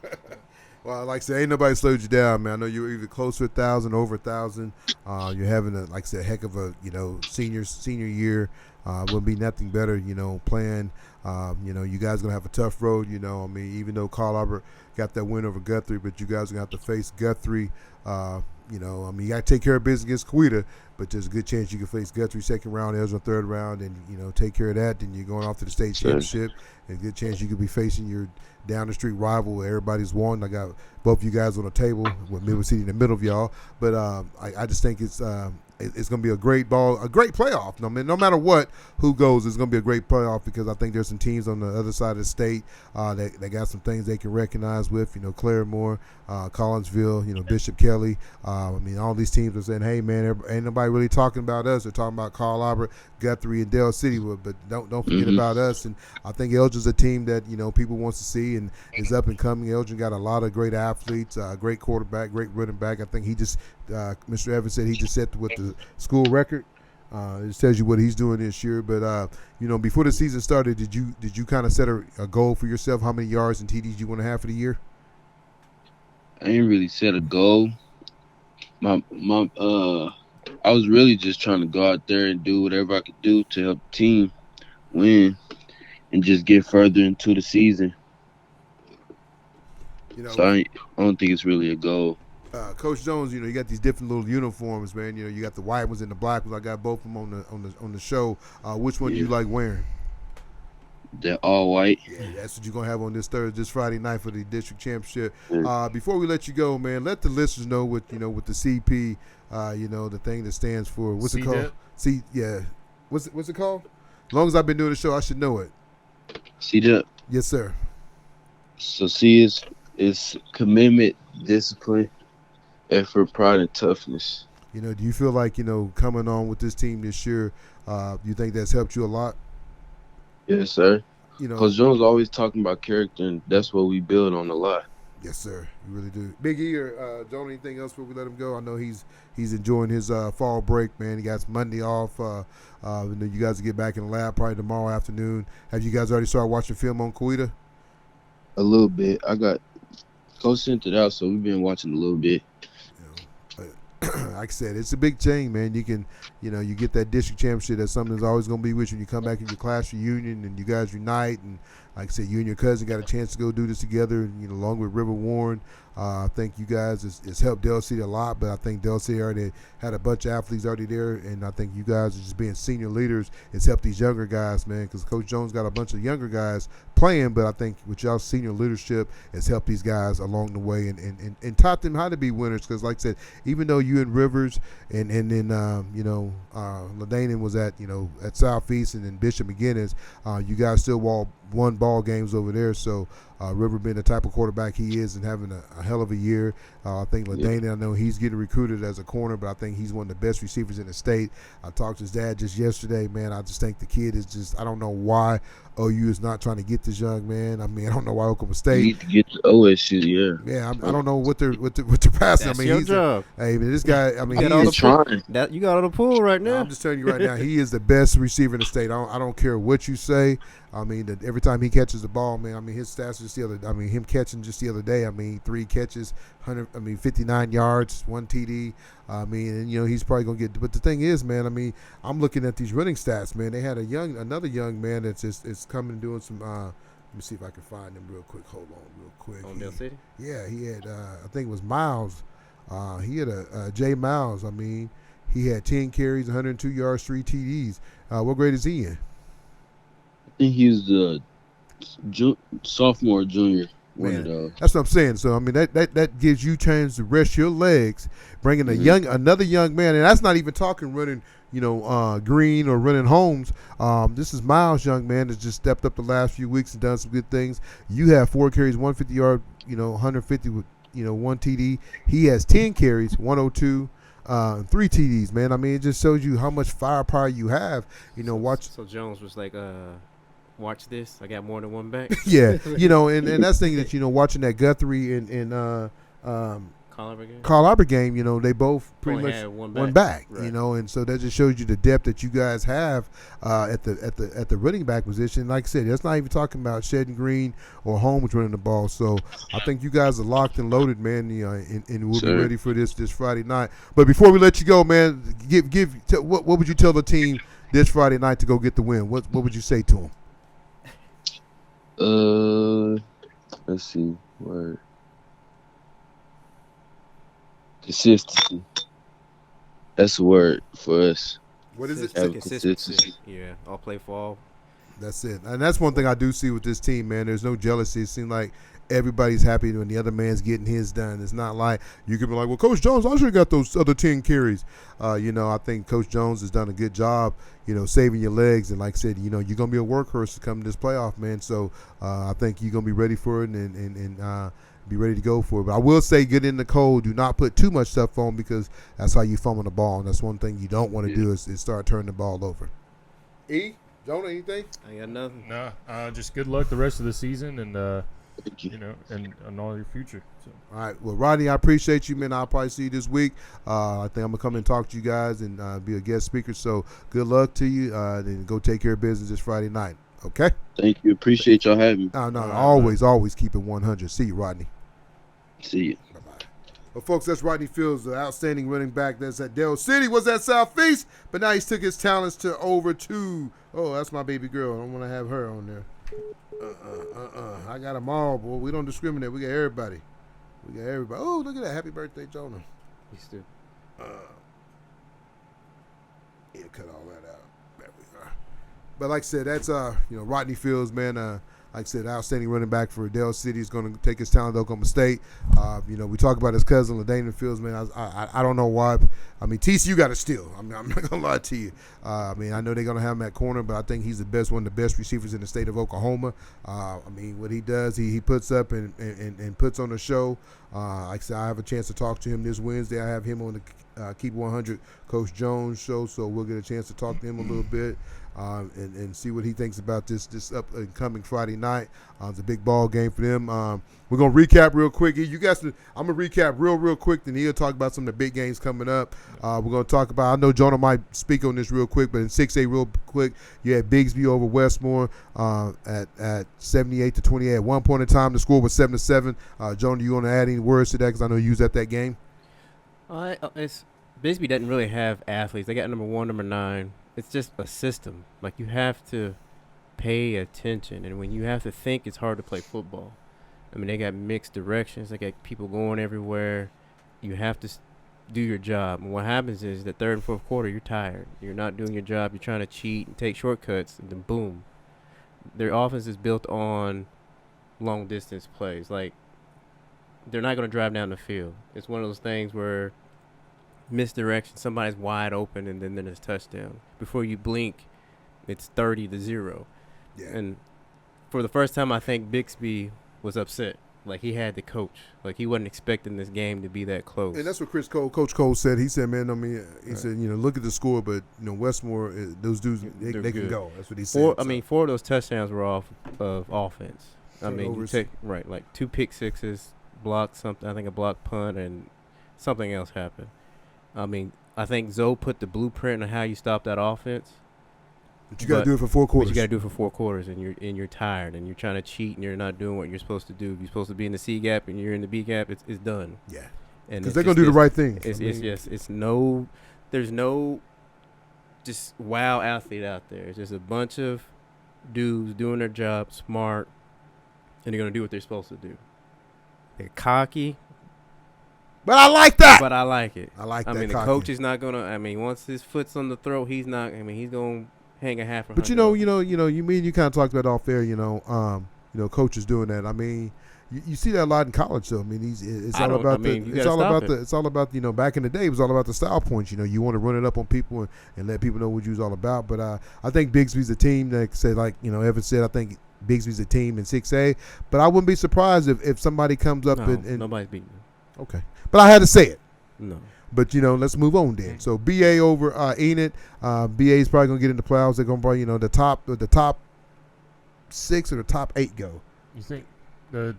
Well, like I said, ain't nobody slowed you down, man. I know you're either close to 1,000, over 1,000. You're having like I said, heck of a senior year. Wouldn't be nothing better, playing. You guys gonna have a tough road. Even though Carl Albert got that win over Guthrie, but you guys are gonna have to face Guthrie. You got to take care of business against Coweta, but there's a good chance you can face Guthrie second round, Ezra third round, and take care of that. Then you're going off to the state championship, and a good chance you could be facing your down the street rival. Everybody's won. I got both you guys on the table with Midwest City in the middle of y'all, but I just think it's going to be a great playoff. No matter who goes, it's going to be a great playoff because I think there's some teams on the other side of the state that got some things they can recognize with. Claremore, Collinsville, Bishop Kelly. All these teams are saying, hey, man, ain't nobody really talking about us. They're talking about Carl Albert, Guthrie, and Dell City, but don't forget about us. And I think Elgin's a team that, people wants to see and is up and coming. Elgin got a lot of great athletes, great quarterback, great running back. I think he just, Mr. Evans said he just set with the school record. It just tells you what he's doing this year. But before the season started, did you kind of set a goal for yourself? How many yards and TDs you want to have for the year? I ain't really set a goal. I was really just trying to go out there and do whatever I could do to help the team win and just get further into the season. So I don't think it's really a goal. Coach Jones, you got these different little uniforms, man. You got the white ones and the black ones. I got both of them on the show. Which one do you like wearing? They're all white. Yeah, that's what you're gonna have on this Friday night for the district championship. Before we let you go, man, let the listeners know what with the CP, the thing that stands for what's it called? What's it called? As long as I've been doing the show, I should know it. CDEP. Yes, sir. So C is commitment, discipline, effort, pride, and toughness. Do you feel like coming on with this team this year, you think that's helped you a lot? Yes, sir. Coach Jones always talking about character, and that's what we build on a lot. Yes, sir. You really do. Big E or Jonah, anything else before we let him go? I know he's enjoying his fall break, man. He got Monday off. You guys will get back in the lab probably tomorrow afternoon. Have you guys already started watching film on Coweta? A little bit. I got Coach sent it out, so we've been watching a little bit. Like I said, it's a big change, man. You can, you get that district championship. That's something that's always going to be with you when you come back in your class reunion and you guys unite. And like I said, you and your cousin got a chance to go do this together, along with River Warren. I think you guys it's helped Dell City a lot, but I think Dell City already had a bunch of athletes already there, and I think you guys are just being senior leaders. It's helped these younger guys, man, because Coach Jones got a bunch of younger guys playing, but I think with y'all's senior leadership, it's helped these guys along the way and taught them how to be winners. Because like I said, even though you and Rivers and then Ladainian was at Southeast and then Bishop McGinnis, you guys still won ball games over there. So River being the type of quarterback he is and having a hell of a year. I think Ladainian, I know he's getting recruited as a corner, but I think he's one of the best receivers in the state. I talked to his dad just yesterday, man. I just think the kid is just, I don't know why OU is not trying to get this young man. I don't know why Oklahoma State. You need to get to OSU, yeah. Yeah, I don't know what they're passing. That's your job. This guy, he's trying. You got on the pool right now. I'm just telling you right now, he is the best receiver in the state. I don't care what you say. Every time he catches the ball, man, his stats just the other. Him catching just the other day. 3 catches, 59 yards, 1 TD. He's probably gonna get. But the thing is, man, I'm looking at these running stats, man. They had another young man that's is coming and doing some. Let me see if I can find him real quick. Hold on, real quick. On Dell City. Yeah, he had. I think it was Miles. He had a Jay Miles. He had 10 carries, 102 yards, 3 TDs. What grade is he in? I think he's the sophomore, junior. Man, that's what I'm saying. So that gives you chance to rest your legs, bringing another young man, and that's not even talking running, Green or running Holmes. This is Miles, young man, that's just stepped up the last few weeks and done some good things. You have 4 carries, 150 yard, 150 with 1 TD. He has 10 carries, 102. 3 TDs, man. It just shows you how much firepower you have. Watch. So Jones was like, watch this. I got more than one back. Yeah, and that's the thing that watching that Guthrie and Carl Albert game, they both pretty Only much had one back, Right. and so that just shows you the depth that you guys have at the running back position. Like I said, that's not even talking about Shedden Green or Holmes running the ball. So I think you guys are locked and loaded, man, and we'll be ready for this Friday night. But before we let you go, man, what would you tell the team this Friday night to go get the win? What would you say to them? Let's see. Word. Consistency. That's a word for us. What is it? Consistency. Yeah, all play for all. That's it. And that's one thing I do see with this team, man. There's no jealousy. It seems like everybody's happy when the other man's getting his done. It's not like you could be like, well, Coach Jones, I should have got those other 10 carries. I think Coach Jones has done a good job, saving your legs. And like I said, you're going to be a workhorse to come to this playoff, man. So I think you're going to be ready for it and be ready to go for it. But I will say, get in the cold. Do not put too much stuff on because that's how you fumble the ball. And that's one thing you don't want to do is start turning the ball over. Jonah, anything? I got nothing. Nah, just good luck the rest of the season and and all your future. So. All right. Well, Rodney, I appreciate you, man. I'll probably see you this week. I think I'm gonna come and talk to you guys and be a guest speaker. So good luck to you. And go take care of business this Friday night. Okay. Thank you. Appreciate y'all having me. No. Always keep it 100. See you, Rodney. See you. Bye-bye. Well, folks, that's Rodney Fields, the outstanding running back that's at Del City, was at Southeast, but now he's took his talents over to, that's my baby girl. I don't want to have her on there. I got them all, boy. We don't discriminate. We got everybody. Oh, look at that. Happy birthday, Jonah. He's still. Cut all that out. There we are. But like I said, that's Rodney Fields, man. Like I said, outstanding running back for Del City. Is going to take his talent to Oklahoma State. We talk about his cousin, LaDainian Fields, man. I don't know why. I mean, TCU got to steal. I'm not going to lie to you. I know they're going to have him at corner, but I think he's one of the best receivers in the state of Oklahoma. What he does, he puts up and puts on a show. Like I said, I have a chance to talk to him this Wednesday. I have him on the Keep 100 Coach Jones show, so we'll get a chance to talk to him a little bit. And see what he thinks about this upcoming Friday night. It's a big ball game for them. We're going to recap real quick. You guys, I'm going to recap real quick, then he'll talk about some of the big games coming up. We're going to talk about, I know Jonah might speak on this real quick, but in 6A real quick, you had Bigsby over Westmore at 78-28. At one point in time, the score was 7-7. Jonah, you want to add any words to that? Because I know you was at that game. Bigsby doesn't really have athletes. They got number 1, number 9. It's just a system. Like, you have to pay attention. And when you have to think, it's hard to play football. They got mixed directions. They got people going everywhere. You have to do your job. And what happens is the third and fourth quarter, you're tired. You're not doing your job. You're trying to cheat and take shortcuts. And then, boom. Their offense is built on long-distance plays. Like, they're not going to drive down the field. It's one of those things where misdirection, somebody's wide open, and then there's touchdown. Before you blink, it's 30-0. Yeah. And for the first time, I think Bigsby was upset. Like, he had to coach. Like, he wasn't expecting this game to be that close. And that's what Coach Cole said. He said, man, said, look at the score, but, Westmore, those dudes, they can go. That's what he said. 4 of those touchdowns were off of offense. You take, like 2 pick sixes, blocked something, I think a blocked punt, and something else happened. I think Zoe put the blueprint on how you stop that offense. But you got to do it for 4 quarters. But you got to do it for 4 quarters, and you're tired, and you're trying to cheat, and you're not doing what you're supposed to do. If you're supposed to be in the C gap, and you're in the B gap, it's done. Yeah. Because they're going to do the right thing. There's no just wow athlete out there. It's just a bunch of dudes doing their job, smart, and they're going to do what they're supposed to do. They're cocky. But I like that. But I like it. I like that. The coach is not gonna. Once his foot's on the throat, he's not. He's gonna hang a half. But you kind of talked about off air. Coaches doing that. You see that a lot in college, though. It's all about back in the day, it was all about the style points. You want to run it up on people and let people know what you was all about. But I think Bigsby's a team that say, like Evan said. I think Bigsby's a team in 6A. But I wouldn't be surprised if somebody comes up and nobody's beating them. Okay. But I had to say it. No. But, let's move on then. So, BA over Enid. BA is probably going to get into playoffs. They're going to probably, the top 6 or the top 8 go? You think the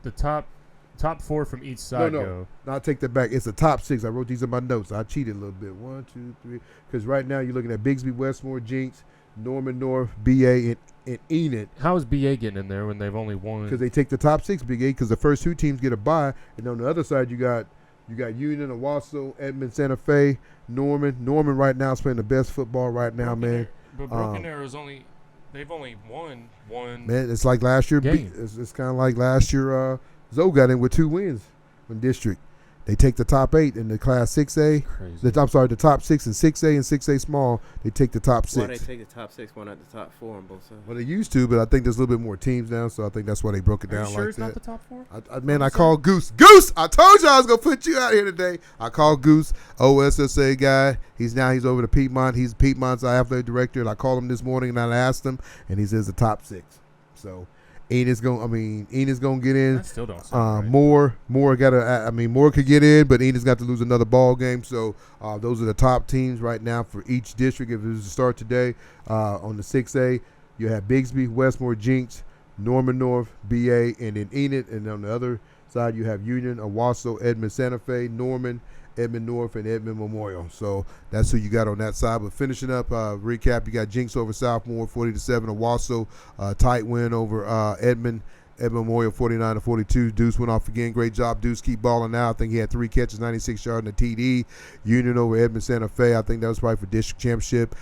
top 4 from each side go? No, I'll take that back. It's the top 6. I wrote these in my notes. I cheated a little bit. 1, 2, 3. Because right now you're looking at Bigsby, Westmore, Jinx, Norman North, BA, and Enid. How is BA getting in there when they've only won? Because they take the top 6, Big A, because the first 2 teams get a bye. And on the other side, you got Union, Owasso, Edmond, Santa Fe, Norman. Norman right now is playing the best football right now, man. But Broken Arrow's they've only won one. Man, it's like last year. Game. It's kind of like last year. Zoe got in with 2 wins in district. They take the top 8 in the Class 6A. Crazy. The top 6 in 6A and 6A small. They take the top 6. Why they take the top 6, why not the top 4 on both sides? Well, they used to, but I think there's a little bit more teams now, so I think that's why they broke it down Are you sure like it's that. not the top 4? I called Goose. Goose! I told you I was going to put you out here today. I called Goose, OSSA guy. He's over to Piedmont. He's Piedmont's athletic director, and I called him this morning, and I asked him, and he says the top 6. So Enid's gonna get in. I still don't sound right. Moore could get in, but Enid's got to lose another ball game. So those are the top teams right now for each district. If it was to start today on the 6A, you have Bigsby, Westmore, Jinx, Norman North, BA, and then Enid. And on the other side, you have Union, Owasso, Edmond, Santa Fe, Norman, Edmond North, and Edmond Memorial. So that's who you got on that side. But finishing up, recap, you got Jinx over Southmore, 40-7. Owasso, tight win over Edmond Memorial, 49-42. Deuce went off again. Great job, Deuce. Keep balling out. I think he had 3 catches, 96 yards, and a TD. Union over Edmond Santa Fe. I think that was probably for district championship.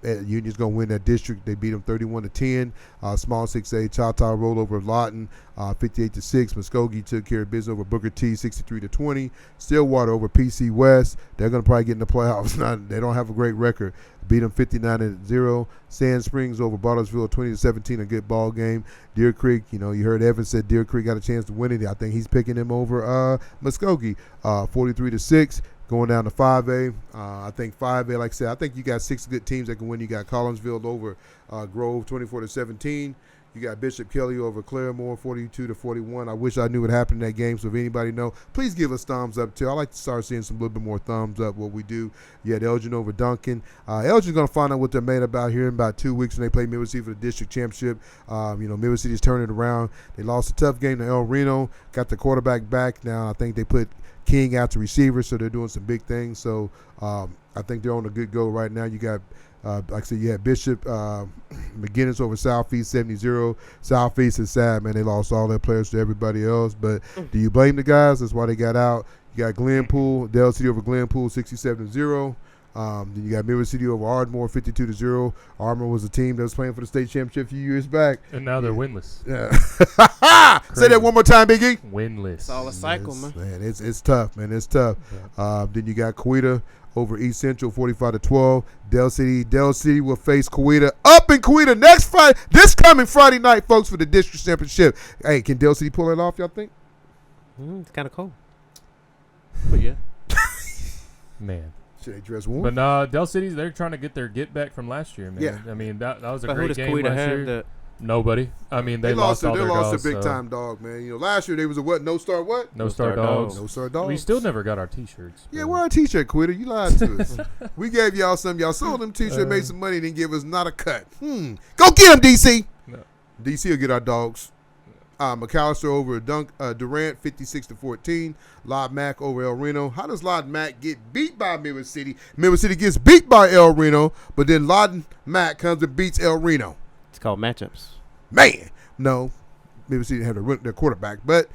Union's going to win that district. They beat them 31-10. Small 6A, Choctaw roll over Lawton, 58-6. Muskogee took care of business over Booker T, 63-20. Stillwater over PC West. They're going to probably get in the playoffs. They don't have a great record. Beat them 59-0. Sand Springs over Bartlesville, 20-17. A good ball game. Deer Creek, you heard Evans said Deer Creek got a chance to win it. I think he's picking them over Muskogee, 43-6. Going down to 5A. I think 5A, like I said, I think you got 6 good teams that can win. You got Collinsville over Grove, 24-17. You got Bishop Kelly over Claremore, 42-41. I wish I knew what happened in that game, so if anybody know, please give us thumbs up, too. I like to start seeing some little bit more thumbs up what we do. You had Elgin over Duncan. Elgin's going to find out what they're made about here in about 2 weeks when they play Midwest City for the district championship. Midwest City's turning around. They lost a tough game to El Reno, got the quarterback back. Now I think they put King out to receiver, so they're doing some big things. So I think they're on a good go right now. You got like I said, you had Bishop McGinnis over Southeast 70-0. Southeast is sad, man. They lost all their players to everybody else. But do you blame the guys? That's why they got out. You got Glenpool, Dell City over Glenpool, 67-0. Then you got Midwest City over Ardmore, 52-0. Ardmore was a team that was playing for the state championship a few years back. And now they're winless. Yeah. Say that one more time, Biggie. Winless. It's all a cycle, man. It's tough, man. It's tough. Yeah. Then you got Coweta over East Central, 45-12. Del City will face Coweta up in Coweta next Friday. This coming Friday night, folks, for the district championship. Hey, can Del City pull it off, y'all think? It's kind of cold. But yeah. Man. Should they dress warm? But no, Del City's, they're trying to get their get back from last year, man. Yeah. I mean, that was a But who great does game Coweta last have year. Nobody. I mean, they lost all their They lost dogs, a big-time dog, man. Last year they was a what? No-star what? No-star dogs. No-star dogs. We still never got our T-shirts. Yeah, where our T-shirt, Quitter? You lied to us. We gave y'all some. Y'all sold them T-shirt, made some money, didn't give us not a cut. Go get them, DC. No. DC will get our dogs. McAllister over Durant, 56-14. Lod Mack over El Reno. How does Lod Mack get beat by Midwest City? Midwest City gets beat by El Reno, but then Lod Mack comes and beats El Reno. It's called matchups. Man, no. Midwest City had their quarterback, but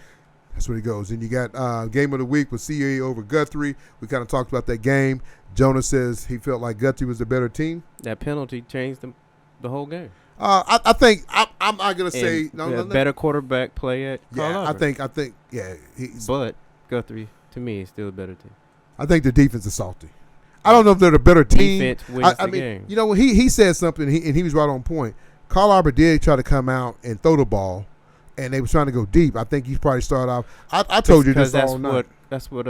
that's where it goes. And you got game of the week with CA over Guthrie. We kind of talked about that game. Jonah says he felt like Guthrie was the better team. That penalty changed the whole game. I think I'm not gonna say no. Better quarterback play at Carl Albert. I think But Guthrie to me is still a better team. I think the defense is salty. I don't know if they're the better team. Defense wins the game. You know, when he said something, and he was right on point. Carl Albert did try to come out and throw the ball, and they was trying to go deep. I think he probably started off. I told you this all night. That's what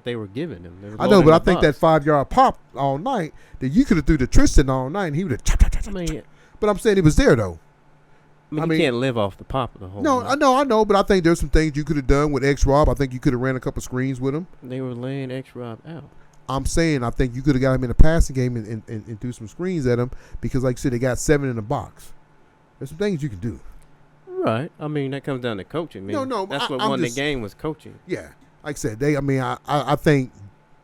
they were giving him. I know, but I think that 5-yard pop all night that you could have threw to Tristan all night, and he would have. But I'm saying it was there though. I mean, you can't live off the pop of the whole. No, night. I know, but I think there's some things you could have done with X Rob. I think you could have ran a couple screens with him. They were laying X Rob out. I'm saying I think you could have got him in a passing game and threw some screens at him because, like I said, they got 7 in the box. There's some things you can do. Right. I mean, that comes down to coaching, man. No, That's what I'm won just- the game was coaching. Yeah, like I said, I think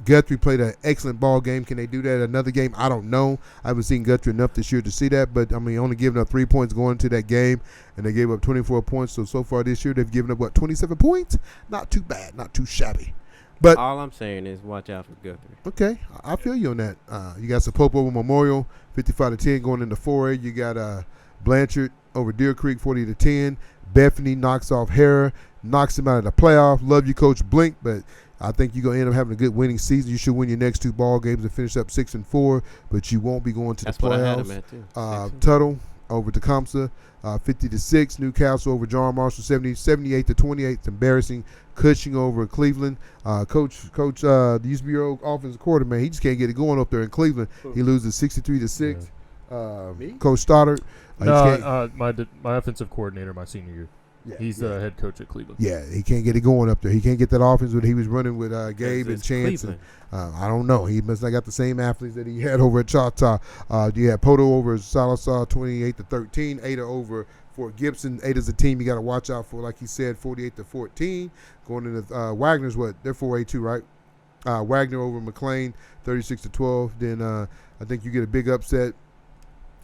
Guthrie played an excellent ball game. Can they do that another game? I don't know. I haven't seen Guthrie enough this year to see that, but I mean, only giving up 3 points going into that game, and they gave up 24 points. So far this year, they've given up 27 points. Not too bad, not too shabby. But All I'm saying is watch out for Guthrie. okay, I feel you on that. You got Pope over Memorial, 55-10 going into 4A. You got Blanchard over Deer Creek, 40-10. Bethany knocks off Hera, knocks him out of the playoff. Love you, Coach Blink, but I think you're gonna end up having a good winning season. You should win your next 2 ball games and finish up 6-4, but you won't be going to That's the what I had playoffs. him at, too. Tuttle over Tecumseh, 50-6. Newcastle over John Marshall, 78-28. It's embarrassing. Cushing over Cleveland. Coach, used to be your offensive coordinator, man. He just can't get it going up there in Cleveland. He loses 63-6. Coach Stoddard. My offensive coordinator my senior year. He's the head coach at Cleveland. Yeah, he can't get it going up there. He can't get that offense that he was running with Gabe and It's Chance. Cleveland. And, I don't know. He must not got the same athletes that he had over at Choctaw. You had Poto over Sallisaw, 28-13. Ada over Fort Gibson. Ada's a team you got to watch out for, like he said, 48-14. Going into Wagner's they're 4A too, right? Wagner over McLean, 36-12. Then I think you get a big upset.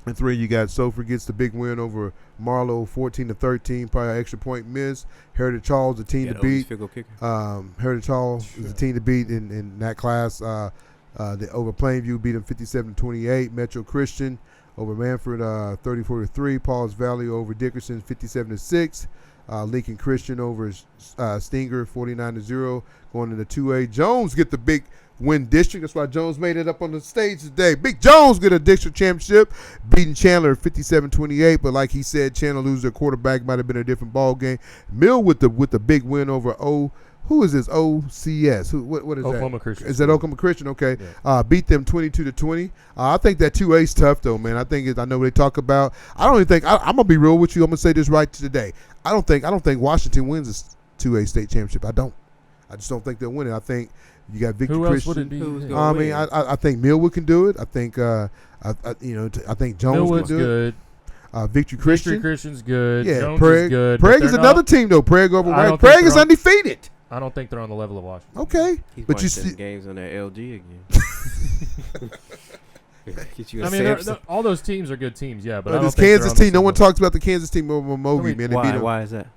And 3, you got Sofer gets the big win over Marlowe, 14-13, probably an extra point miss. Heritage Hall is the team to beat. Heritage Hall is the team to beat in that class. Over Plainview beat them 57-28. Metro Christian over Manford, 34-3. Pauls Valley over Dickerson, 57-6. Lincoln Christian over Stinger, 49-0. Going into 2A. Jones get the big win district. That's why Jones made it up on the stage today. Big Jones get a district championship, beating Chandler 57-28. But like he said, Chandler lose their quarterback, might have been a different ball game. Mill with the big win over who is this? OCS. What is Oklahoma that? Christian. Is that Oklahoma Christian? Okay. Yeah. Beat them 22-20. I think that 2A's tough though, man. I know they talk about. I don't even think I'm gonna be real with you. I'm gonna say this right today. I don't think Washington wins this 2A state championship. I just don't think they'll win it. I think you got Victor Who else Christian. would it be? Who's Yeah. gonna win? I think Millwood can do it. I think I think Jones Millwood's can do good. it. Victory Christian. Victory Christian's good. Yeah, Jones Prague. is good. but Prague they're is another not- team though. Prague over I Wagner. don't think Prague is they're on- undefeated. I don't think they're on the level of Washington. Okay, He's but you watching see, games on that LG again. Get you a I mean, Samson. all those teams are good teams, yeah. But I don't this think they're Kansas on the team. No same one level. talks about the Kansas team over Mogi, man. They beat them. Why is that?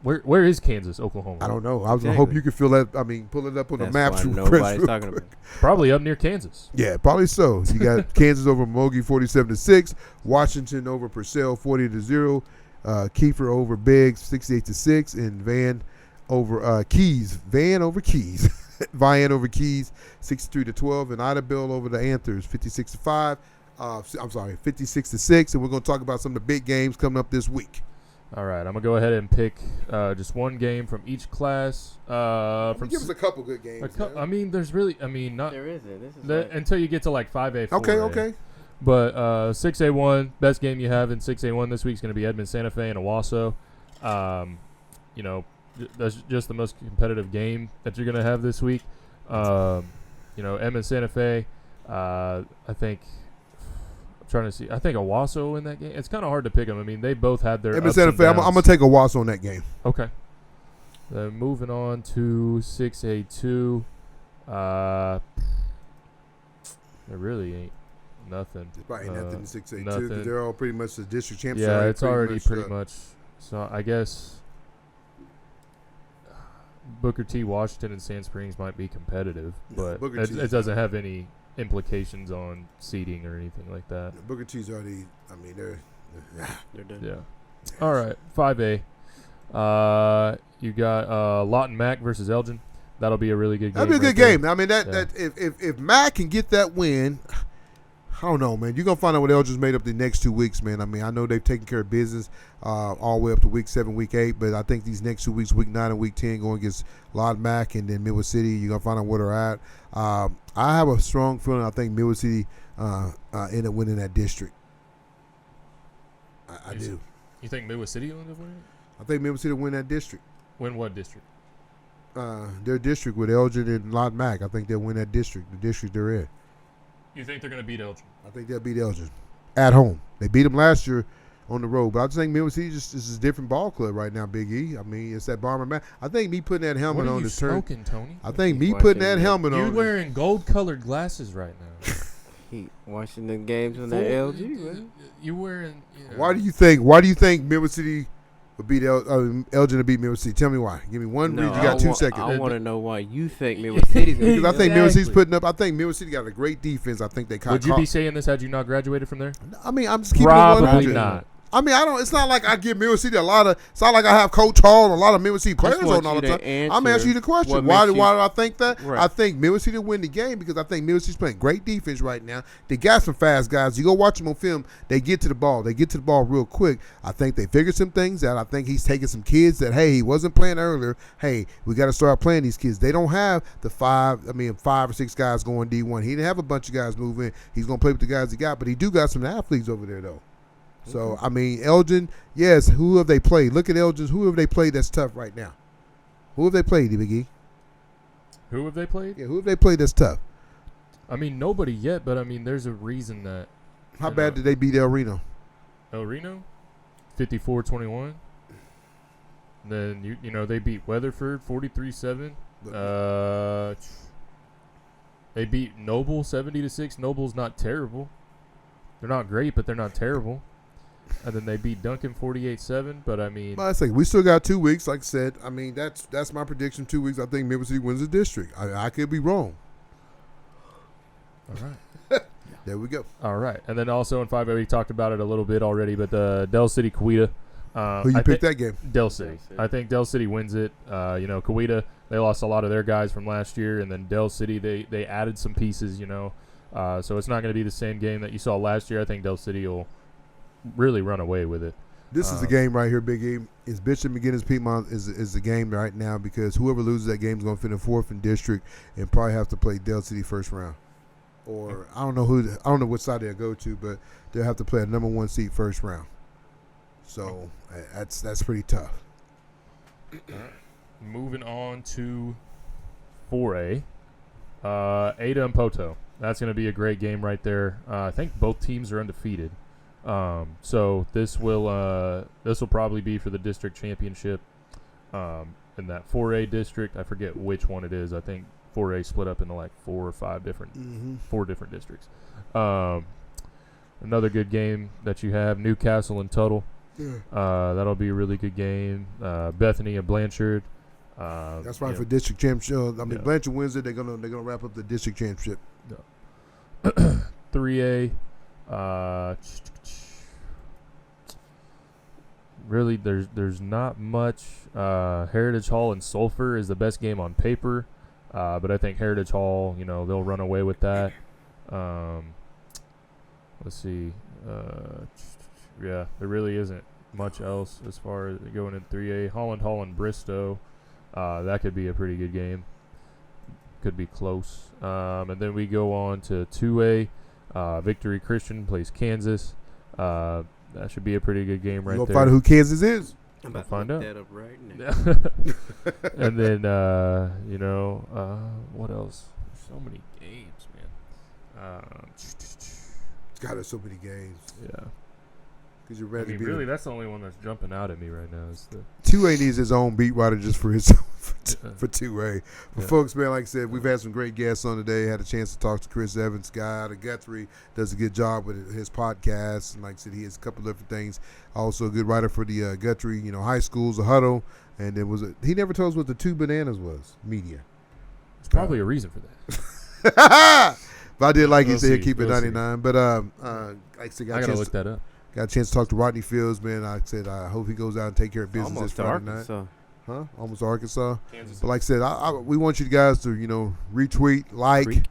Where is Kansas, Oklahoma? I don't know. I Exactly. hope you can feel that. I mean, pull it up on That's the maps. why real nobody's quick. talking about it. Probably up near Kansas. Yeah, probably so. You got Kansas over Mogi 47-6, Washington over Purcell 40-0, Kiefer over Biggs 68-6, and Van over Keys. Van over Keys. Vian over Keys 63-12, and Idabel over the Anthers 56-5. I'm sorry, 56-6, and we're going to talk about some of the big games coming up this week. All right, I'm gonna go ahead and pick just one game from each class. Give us a couple good games. I mean, there's really, not There isn't. This is like, until you get to like 5A. 4A. Okay. But 6A1, best game you have in 6A1 this week is going to be Edmond Santa Fe and Owasso. That's just the most competitive game that you're going to have this week. Edmond Santa Fe, I think. I'm trying to see. I think Owasso in that game. It's kind of hard to pick them. I mean, they both had their. Edmond ups Santa and Fe, I'm downs. going to take a Wasp on that game. Okay. Then moving on to 6A2. There really ain't nothing. There's probably nothing in 6A2 nothing. because they're all pretty much the district champions. Yeah, it's already pretty much. So I guess Booker T, Washington, and Sand Springs might be competitive, but Booker T. it doesn't have any implications on seeding or anything like that. Booker T's already, they're they're done. Yeah. All right, 5A. You got Lawton Mac versus Elgin. That'll be a really good game. that'd be a good right there. game. I mean, that if Mac can get that win, I don't know, man. You're gonna find out what Elgin's made up the next 2 weeks, man. I mean, I know they've taken care of business all the way up to week 7, week 8, but I think these next 2 weeks, week 9 and week 10, going against Lawton Mac and then Midwest City, you're gonna find out where they're at. I have a strong feeling. I think Midwest City end up winning that district. I do. You think Midwest City will end up winning? I think Midwest City will win that district. Win what district? Their district with Elgin and Lawton Mac. I think they'll win that district, the district they're in. You think they're going to beat Elgin? I think they'll beat Elgin at home. They beat them last year on the road. But I just think Middle City just is a different ball club right now, Big E. I mean, it's that bomber man. I think me putting that helmet What are on you this turn. smoking, Tony? I think me putting that helmet on. You're wearing gold-colored glasses right now. He watching the games on the LG, man. You wearing? You know, Why do you think Middle City would beat Elgin to beat Middle City? Tell me why. Give me one reason. You got 2 seconds. I want to know why you think Middle City's going to Because I think Middle City's putting up. I think Middle City got a great defense. I think they caught. Would you be saying this had you not graduated from there? I mean, I'm just keeping Probably it 100. not. I mean, I don't. It's not like I give Middle City a lot of. It's not like I have Coach Hall and a lot of Middle City players on all the time. I'm asking you the question. Why do I think that? Right. I think Middle City will win the game because I think Middle City's playing great defense right now. They got some fast guys. You go watch them on film. They get to the ball. They get to the ball real quick. I think they figured some things out. I think he's taking some kids that he wasn't playing earlier. Hey, we got to start playing these kids. They don't have the 5 or 6 guys going D1. He didn't have a bunch of guys move in. He's gonna play with the guys he got, but he do got some athletes over there though. So, I mean, Elgin, yes, who have they played? Look at Elgin. Who have they played that's tough right now? Who have they played, Big E? Who have they played? Yeah, who have they played that's tough? I mean, nobody yet, but I mean, there's a reason that. How bad did they beat El Reno? El Reno? 54-21. Then, you know, they beat Weatherford 43-7. They beat Noble 70-6. Noble's not terrible. They're not great, but they're not terrible. And then they beat Duncan 48-7, but I mean... Well, I say we still got 2 weeks, like I said. I mean, that's my prediction, 2 weeks. I think Middle City wins the district. I could be wrong. All right. There we go. All right. And then also in 5A, we talked about it a little bit already, but Del City Coweta. Who you picked that game? Del City. I think Del City wins it. You know, Coweta, they lost a lot of their guys from last year, and then Del City, they added some pieces, you know. So it's not going to be the same game that you saw last year. I think Del City will really run away with it. This is the game right here, Big E. Is Bishop McGinnis Piedmont is the game right now because whoever loses that game is going to finish 4th in district and probably have to play Del City first round. Or I don't know what side they'll go to, but they'll have to play a number 1 seed first round. So that's pretty tough. All right. Moving on to 4A, Ada and Poto. That's going to be a great game right there. I think both teams are undefeated. So this will probably be for the district championship in that 4A district. I forget which one it is. I think 4A split up into like 4 or 5 different 4 different districts. Another good game that you have, Newcastle and Tuttle. That'll be a really good game. Bethany and Blanchard. That's right for district championship. I mean, Blanchard wins it. They're gonna wrap up the district championship. 3A. Really, there's not much. Heritage Hall and Sulphur is the best game on paper, but I think Heritage Hall, you know, they'll run away with that. Let's see. Yeah, there really isn't much else as far as going in 3A. Holland Hall and Bristow, that could be a pretty good game. Could be close. And then we go on to 2A. Victory Christian plays Kansas. That should be a pretty good game right there. You'll find out who Kansas is. I'm about find to out. look that up right now. And then, you know, what else? There's so many games, man. God, there's so many games. Yeah. Because you're I ready mean, to be really, that's the only one that's jumping out at me right now. Is the 2A needs his own beat writer just for his for 2A. But folks, man, like I said, we've had some great guests on today. Had a chance to talk to Chris Evans, guy out of Guthrie, does a good job with his podcast. And like I said, he has a couple of different things. Also a good writer for the Guthrie, you know, high schools, a huddle. And there was he never told us what the 2 bananas was. Media. There's probably a reason for that. But I did like he We'll said see. keep it We'll 99. But like I said, I gotta look that up. Got a chance to talk to Rodney Fields, man. Like I said, I hope he goes out and take care of business Almost this to Friday Arkansas. night. Huh? Almost Arkansas. Kansas. But like I said, we want you guys to, you know, retweet, like, Freak.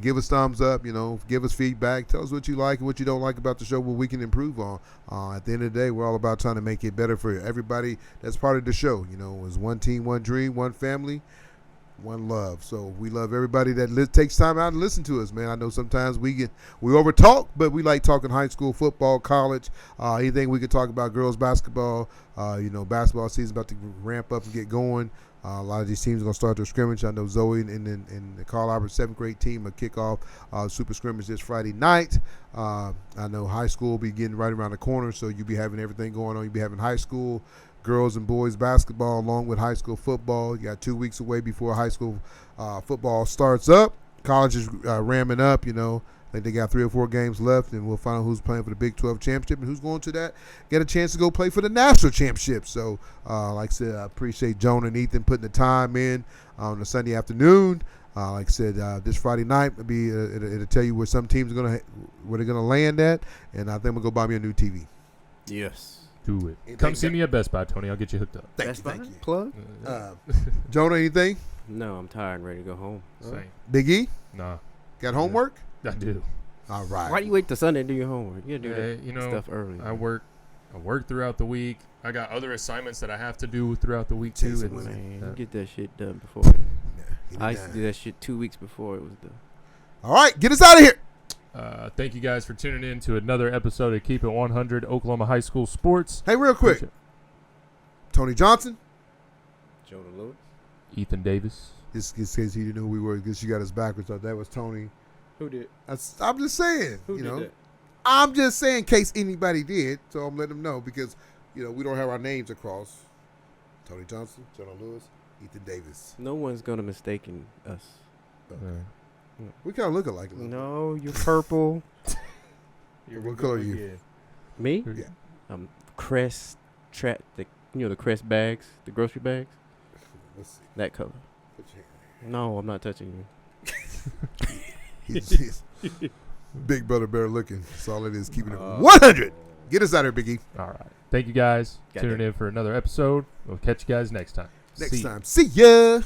give us thumbs up, you know, give us feedback. Tell us what you like and what you don't like about the show, what we can improve on. At the end of the day, we're all about trying to make it better for everybody that's part of the show. You know, it's one team, one dream, one family, one love. So we love everybody that takes time out and listen to us, man. I know sometimes we over talk, but we like talking high school, football, college, anything we could talk about, girls basketball. You know, basketball season about to ramp up and get going. A lot of these teams are going to start their scrimmage. I know Zoe and the Carl Albert 7th grade team will kick off super scrimmage this Friday night. I know high school will be getting right around the corner, so you'll be having everything going on. You'll be having high school girls and boys basketball along with high school football. You got 2 weeks away before high school football starts up. College is ramming up, I think they got 3 or 4 games left, and we'll find out who's playing for the Big 12 championship and who's going to that. Get a chance to go play for the national championship. So, like I said, I appreciate Jonah and Ethan putting the time in on a Sunday afternoon. Like I said, this Friday night it'll tell you where some teams are where they're gonna land at, and I think we'll go buy me a new TV. Yes. Do it. Come see me at Best Buy, Tony. I'll get you hooked up. Thank you. Plug? Jonah, anything? No, I'm tired and ready to go home. Same. Big E? Nah. Got homework? I do. All right. Why do you wait till Sunday to do your homework? You gotta do that stuff early. I work throughout the week. I got other assignments that I have to do throughout the week too. Man, get that shit done before then. I used to do that shit 2 weeks before it was done. All right, get us out of here. Thank you guys for tuning in to another episode of Keep It 100 Oklahoma High School Sports. Hey, real quick. Tony Johnson. Jonah Lewis. Ethan Davis. Just in case he didn't know who we were, because you got us backwards. Thought that was Tony. Who did? I'm just saying. Who did that? I'm just saying in case anybody did. So I'm letting them know because, we don't have our names across. Tony Johnson, Jonah Lewis, Ethan Davis. No one's going to mistaken us. Okay. We kind of look alike a little bit. No, you're purple. What color are you? Me? Yeah. Crest, the Crest bags, the grocery bags. Let's see. That color. Put your hand No, I'm not touching you. He's big brother bear looking. That's all it is. Keeping it 100. Get us out of here, Big E. All right. Thank you guys. Tuning in for another episode. We'll catch you guys next time. Next time. See ya.